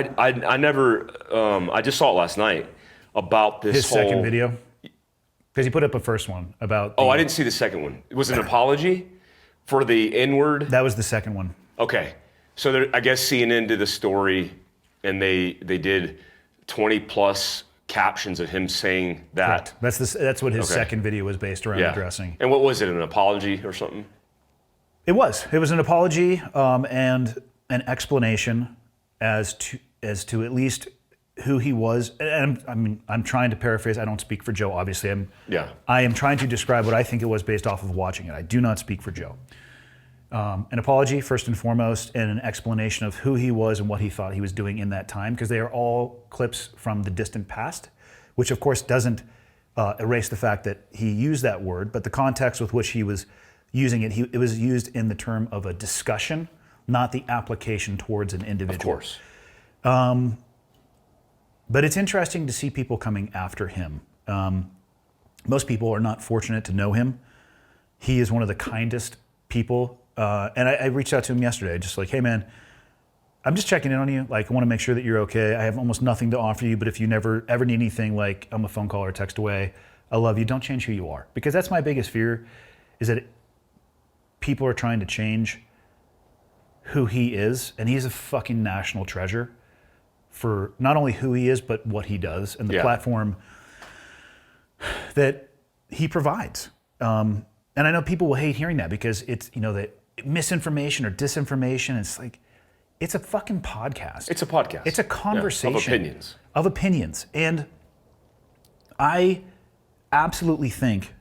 it last night about this His whole... second video? Because he put up a first one about... I didn't see the second one. It was an apology for the N-word? That was the second one. Okay. So I guess CNN did the story, and they did 20 plus captions of him saying that. Correct. That's what his second video was based around addressing. And what was it, an apology or something? It was an apology and an explanation as to at least who he was. And I'm trying to paraphrase. I don't speak for Joe, obviously. I am trying to describe what I think it was based off of watching it. I do not speak for Joe. An apology, first and foremost, and an explanation of who he was and what he thought he was doing in that time, because they are all clips from the distant past, which of course doesn't erase the fact that he used that word, but the context with which he was using it, it was used in the term of a discussion, not the application towards an individual. Of course. But it's interesting to see people coming after him. Most people are not fortunate to know him. He is one of the kindest people. And I reached out to him yesterday, just like, hey man, I'm just checking in on you. Like, I want to make sure that you're okay. I have almost nothing to offer you, but if you ever need anything, like, I'm a phone call or a text away. I love you. Don't change who you are. Because that's my biggest fear, is that people are trying to change who he is. And he's a fucking national treasure for not only who he is, but what he does and the platform that he provides. And I know people will hate hearing that, because it's, that misinformation or disinformation, it's like, it's a fucking podcast. It's a podcast. It's a conversation. Of opinions. Of opinions. And I absolutely think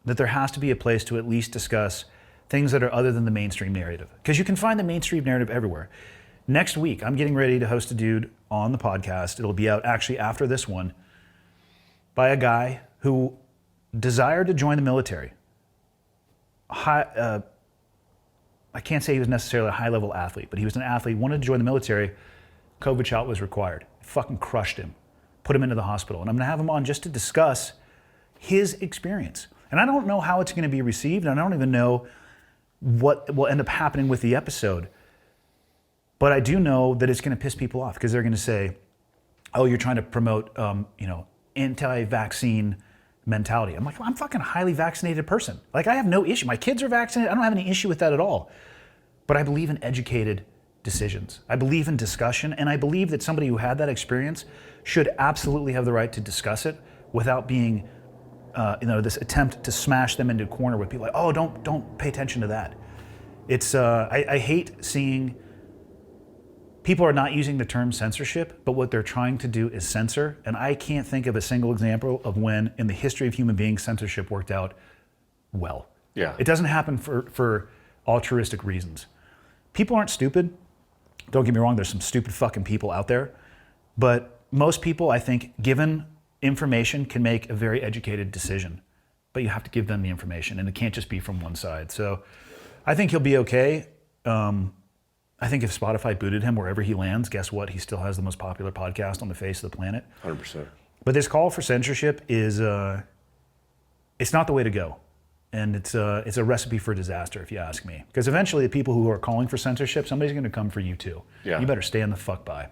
that there has to be a place to at least discuss things that are other than the mainstream narrative. Because you can find the mainstream narrative everywhere. Next week, I'm getting ready to host a dude on the podcast. It'll be out actually after this one, by a guy who desired to join the military. I can't say he was necessarily a high-level athlete, but he was an athlete, wanted to join the military. COVID shot was required. It fucking crushed him, put him into the hospital. And I'm going to have him on just to discuss his experience. And I don't know how it's going to be received, and I don't even know what will end up happening with the episode. But I do know that it's going to piss people off, because they're going to say, oh, you're trying to promote, anti-vaccine mentality. I'm like, well, I'm a fucking highly vaccinated person. Like, I have no issue. My kids are vaccinated. I don't have any issue with that at all. But I believe in educated decisions. I believe in discussion, and I believe that somebody who had that experience should absolutely have the right to discuss it without being, this attempt to smash them into a corner with people like, oh, don't pay attention to that. It's, I hate seeing people are not using the term censorship, but what they're trying to do is censor. And I can't think of a single example of when in the history of human beings censorship worked out well. Yeah. It doesn't happen for altruistic reasons. People aren't stupid. Don't get me wrong, there's some stupid fucking people out there. But most people, I think, given information, can make a very educated decision. But you have to give them the information, and it can't just be from one side. So I think he'll be okay. I think if Spotify booted him wherever he lands, guess what? He still has the most popular podcast on the face of the planet. 100%. But this call for censorship is, it's not the way to go. And it's a recipe for disaster, if you ask me. Because eventually the people who are calling for censorship, somebody's going to come for you too. Yeah. You better stand the fuck by.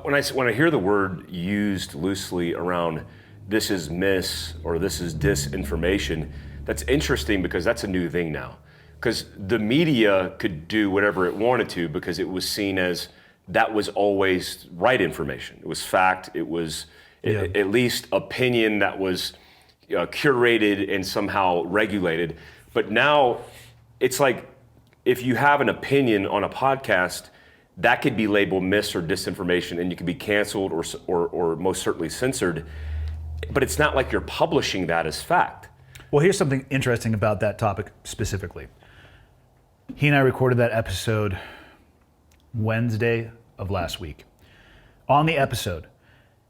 When I hear the word used loosely around this is mis or this is disinformation, that's interesting because that's a new thing now. Because the media could do whatever it wanted to because it was seen as that was always right information. It was fact. It was at least opinion that was curated and somehow regulated. But now it's like if you have an opinion on a podcast, that could be labeled mis or disinformation and you could be canceled or most certainly censored. But it's not like you're publishing that as fact. Well, here's something interesting about that topic specifically. He and I recorded that episode Wednesday of last week. On the episode,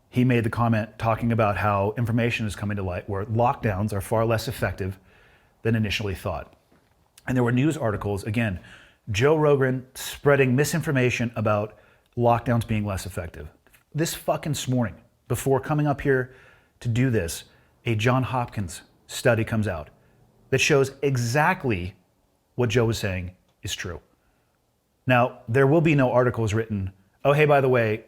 he made the comment talking about how information is coming to light where lockdowns are far less effective than initially thought. And there were news articles, again, Joe Rogan spreading misinformation about lockdowns being less effective. This fucking morning, before coming up here to do this, a John Hopkins study comes out that shows exactly what Joe was saying is true. Now, there will be no articles written, oh, hey, by the way,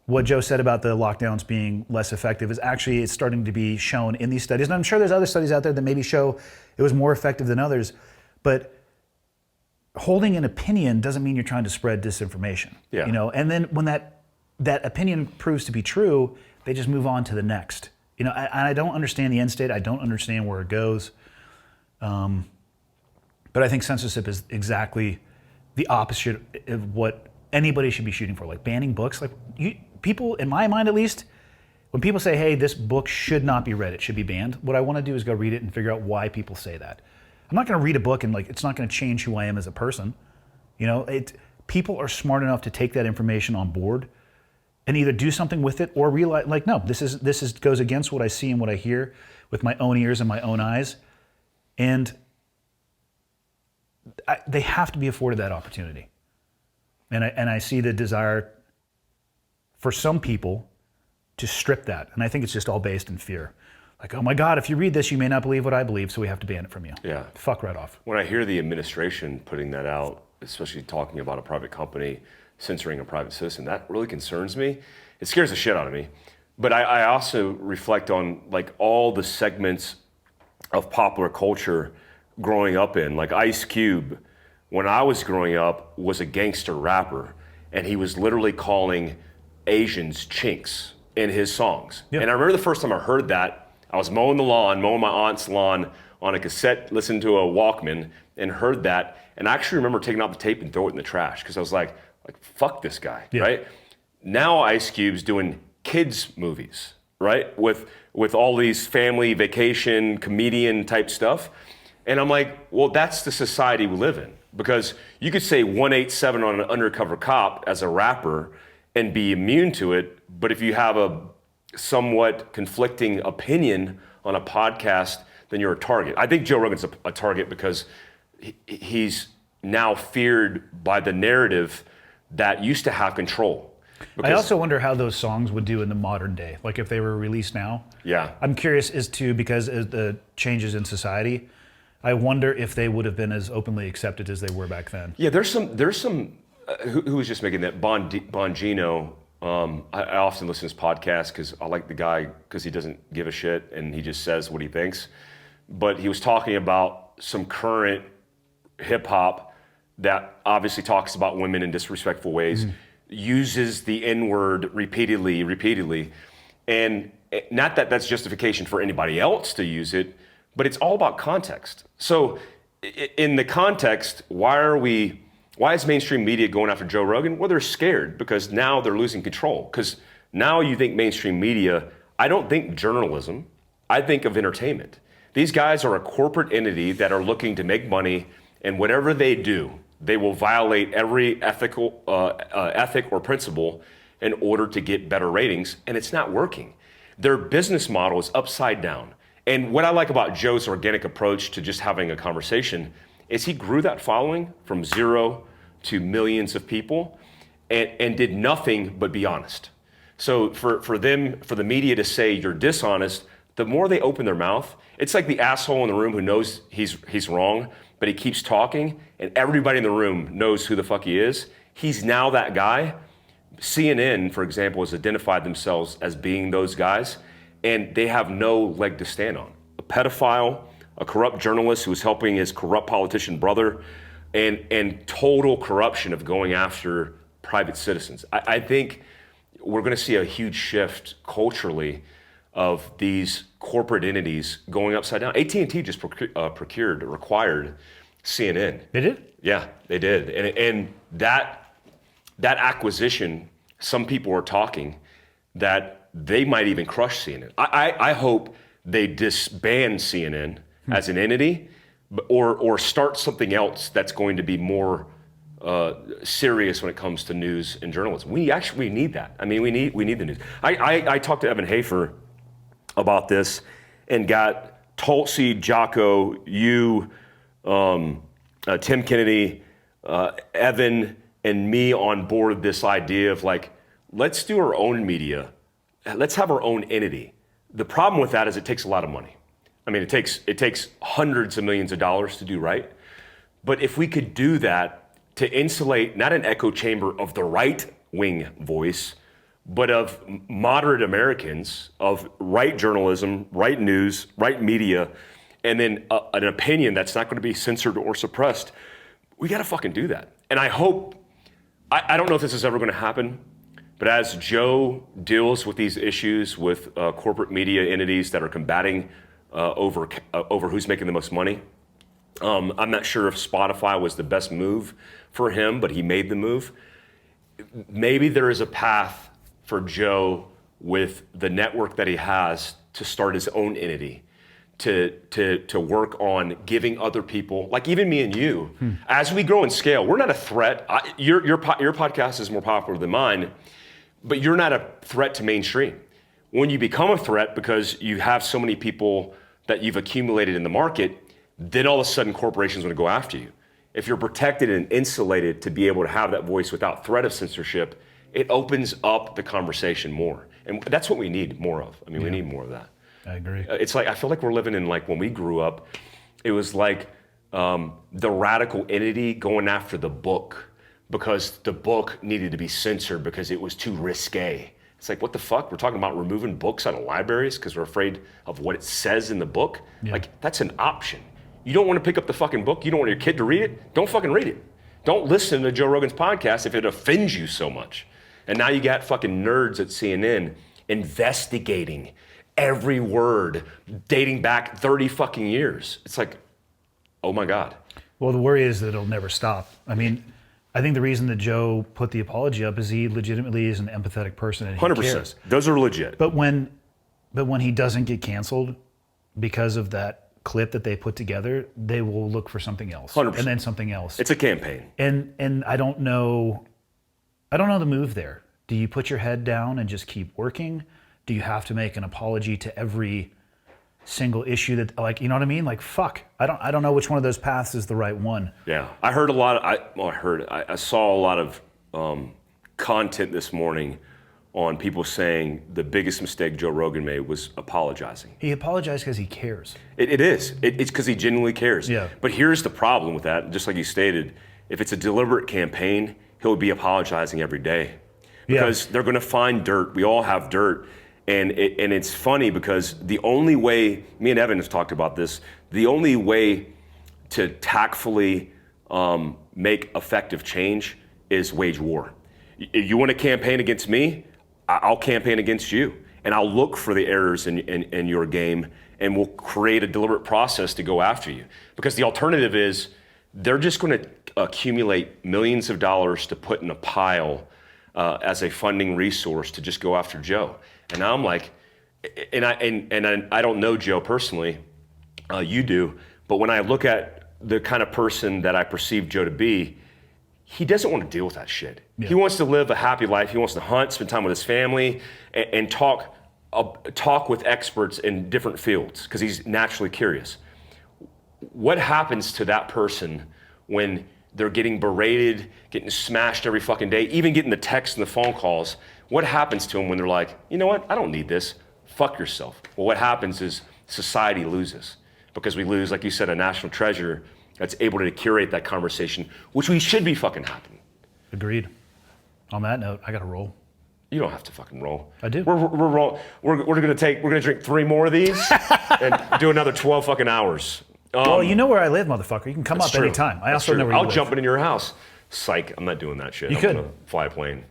what Joe said about the lockdowns being less effective is actually it's starting to be shown in these studies. And I'm sure there's other studies out there that maybe show it was more effective than others. But holding an opinion doesn't mean you're trying to spread disinformation. Yeah. And then when that opinion proves to be true, they just move on to the next. I don't understand the end state. I don't understand where it goes. But I think censorship is exactly the opposite of what anybody should be shooting for. Like banning books. Like people, in my mind at least, when people say, hey, this book should not be read, it should be banned, what I want to do is go read it and figure out why people say that. I'm not going to read a book and it's not going to change who I am as a person. People are smart enough to take that information on board and either do something with it or realize, no, this goes against what I see and what I hear with my own ears and my own eyes. And they have to be afforded that opportunity. And I see the desire for some people to strip that. And I think it's just all based in fear. Like, oh my God, if you read this, you may not believe what I believe, so we have to ban it from you. Yeah. Fuck right off. When I hear the administration putting that out, especially talking about a private company censoring a private citizen, that really concerns me. It scares the shit out of me. But I also reflect on like all the segments of popular culture growing up in. Like Ice Cube, when I was growing up, was a gangster rapper, and he was literally calling Asians chinks in his songs. Yep. And I remember the first time I heard that, I was mowing my aunt's lawn on a cassette, listening to a Walkman, and heard that. And I actually remember taking out the tape and throwing it in the trash because I was like, fuck this guy, yeah. Right? Now Ice Cube's doing kids movies, right? With all these family vacation, comedian type stuff. And I'm like, well, that's the society we live in. Because you could say 187 on an undercover cop as a rapper and be immune to it. But if you have a somewhat conflicting opinion on a podcast, then you're a target. I think Joe Rogan's a target because he's now feared by the narrative that used to have control. I also wonder how those songs would do in the modern day, like if they were released now. Yeah. I'm curious as to, because of the changes in society, I wonder if they would have been as openly accepted as they were back then. Yeah, there's some who was just making that, Bongino. I often listen to his podcast because I like the guy because he doesn't give a shit and he just says what he thinks. But he was talking about some current hip hop that obviously talks about women in disrespectful ways, uses the N-word repeatedly. And not that that's justification for anybody else to use it, but it's all about context. So in the context, why is mainstream media going after Joe Rogan? Well, they're scared because now they're losing control. Because now you think mainstream media, I don't think journalism, I think of entertainment. These guys are a corporate entity that are looking to make money, and whatever they do, they will violate every ethic or principle in order to get better ratings, and it's not working. Their business model is upside down. And what I like about Joe's organic approach to just having a conversation is he grew that following from 0 to millions of people and did nothing but be honest. So for the media to say you're dishonest, the more they open their mouth, it's like the asshole in the room who knows he's wrong, but he keeps talking and everybody in the room knows who the fuck he is. He's now that guy. CNN, for example, has identified themselves as being those guys, and they have no leg to stand on. A pedophile, a corrupt journalist who was helping his corrupt politician brother, and total corruption of going after private citizens. I think we're going to see a huge shift culturally of these corporate entities going upside down. AT&T just required CNN. They did? Yeah, they did. And that acquisition, some people are talking that they might even crush CNN. I hope they disband CNN as an entity, or start something else that's going to be more serious when it comes to news and journalism. We need that. I mean, we need the news. I talked to Evan Hafer about this and got Tulsi, Jocko, you, Tim Kennedy, Evan, and me on board this idea of like, let's do our own media. Let's have our own entity. The problem with that is it takes a lot of money. I mean, it takes hundreds of millions of dollars to do right. But if we could do that to insulate not an echo chamber of the right-wing voice, but of moderate Americans, of right journalism, right news, right media, and then an opinion that's not going to be censored or suppressed, we got to fucking do that. And I hope, I don't know if this is ever going to happen, but as Joe deals with these issues with corporate media entities that are combating over who's making the most money, I'm not sure if Spotify was the best move for him, but he made the move. Maybe there is a path for Joe with the network that he has to start his own entity, to work on giving other people, like even me and you, as we grow and scale, we're not a threat. Your podcast is more popular than mine, but you're not a threat to mainstream. When you become a threat because you have so many people that you've accumulated in the market, then all of a sudden corporations want to go after you. If you're protected and insulated to be able to have that voice without threat of censorship, it opens up the conversation more. And that's what we need more of. I mean, we need more of that. I agree. It's like, I feel like we're living in like when we grew up, it was like the radical entity going after the book because the book needed to be censored because it was too risque. It's like, what the fuck? We're talking about removing books out of libraries because we're afraid of what it says in the book? Yeah. Like, that's an option. You don't want to pick up the fucking book? You don't want your kid to read it? Don't fucking read it. Don't listen to Joe Rogan's podcast if it offends you so much. And now you got fucking nerds at CNN investigating every word dating back 30 fucking years. It's like, oh my God. Well, the worry is that it'll never stop. I mean, I think the reason that Joe put the apology up is he legitimately is an empathetic person and he 100%. cares. Those are legit. But when he doesn't get canceled because of that clip that they put together, they will look for something else. 100%. And then something else. It's a campaign. And I don't know the move there. Do you put your head down and just keep working? Do you have to make an apology to every single issue that, like, you know what I mean? Like, fuck. I don't know which one of those paths is the right one. Yeah. I heard a lot I saw a lot of content this morning on people saying the biggest mistake Joe Rogan made was apologizing. He apologized because he cares. It is. It's because he genuinely cares. Yeah. But here's the problem with that. Just like you stated, if it's a deliberate campaign, he'll be apologizing every day. Because they're going to find dirt. We all have dirt. And it's funny because the only way, me and Evan have talked about this, the only way to tactfully make effective change is wage war. You want to campaign against me? I'll campaign against you. And I'll look for the errors in your game and we'll create a deliberate process to go after you. Because the alternative is they're just going to accumulate millions of dollars to put in a pile as a funding resource to just go after Joe. And now I'm like, and I don't know Joe personally, you do, but when I look at the kind of person that I perceive Joe to be, he doesn't want to deal with that shit. Yeah. He wants to live a happy life. He wants to hunt, spend time with his family, and talk with experts in different fields because he's naturally curious. What happens to that person when they're getting berated, getting smashed every fucking day, even getting the texts and the phone calls? What happens to them when they're like, you know what, I don't need this, fuck yourself? Well, what happens is society loses because we lose, like you said, a national treasure that's able to curate that conversation, which we should be fucking having. Agreed. On that note, I got to roll. You don't have to fucking roll. I do. We're gonna drink 3 more of these and do another 12 fucking hours. Well, you know where I live, motherfucker. You can come up True. anytime. I That's also true. know where you I'll live. jump in your house. Psych, I'm not doing that shit. You I'm could. gonna fly a plane.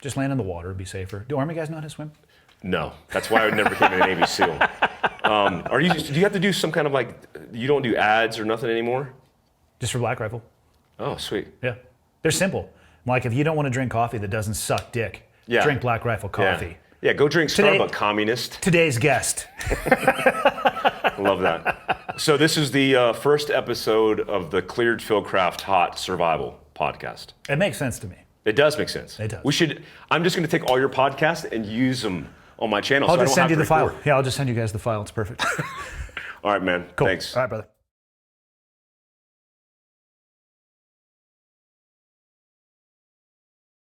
Just land in the water, be safer. Do Army guys know how to swim? No, that's why I never became a Navy SEAL. Do you have to do some kind of like, you don't do ads or nothing anymore? Just for Black Rifle. Oh, sweet. Yeah. They're simple. Like if you don't want to drink coffee that doesn't suck dick, drink Black Rifle coffee. Yeah, go drink Starbucks, communist. Today's guest. Love that. So this is the first episode of the Cleared Fieldcraft Hot Survival Podcast. It makes sense to me. It does make sense. It does. I'm just going to take all your podcasts and use them on my channel. I'll just send you the file. Yeah, I'll just send you guys the file. It's perfect. All right, man. Cool. Thanks. All right, brother.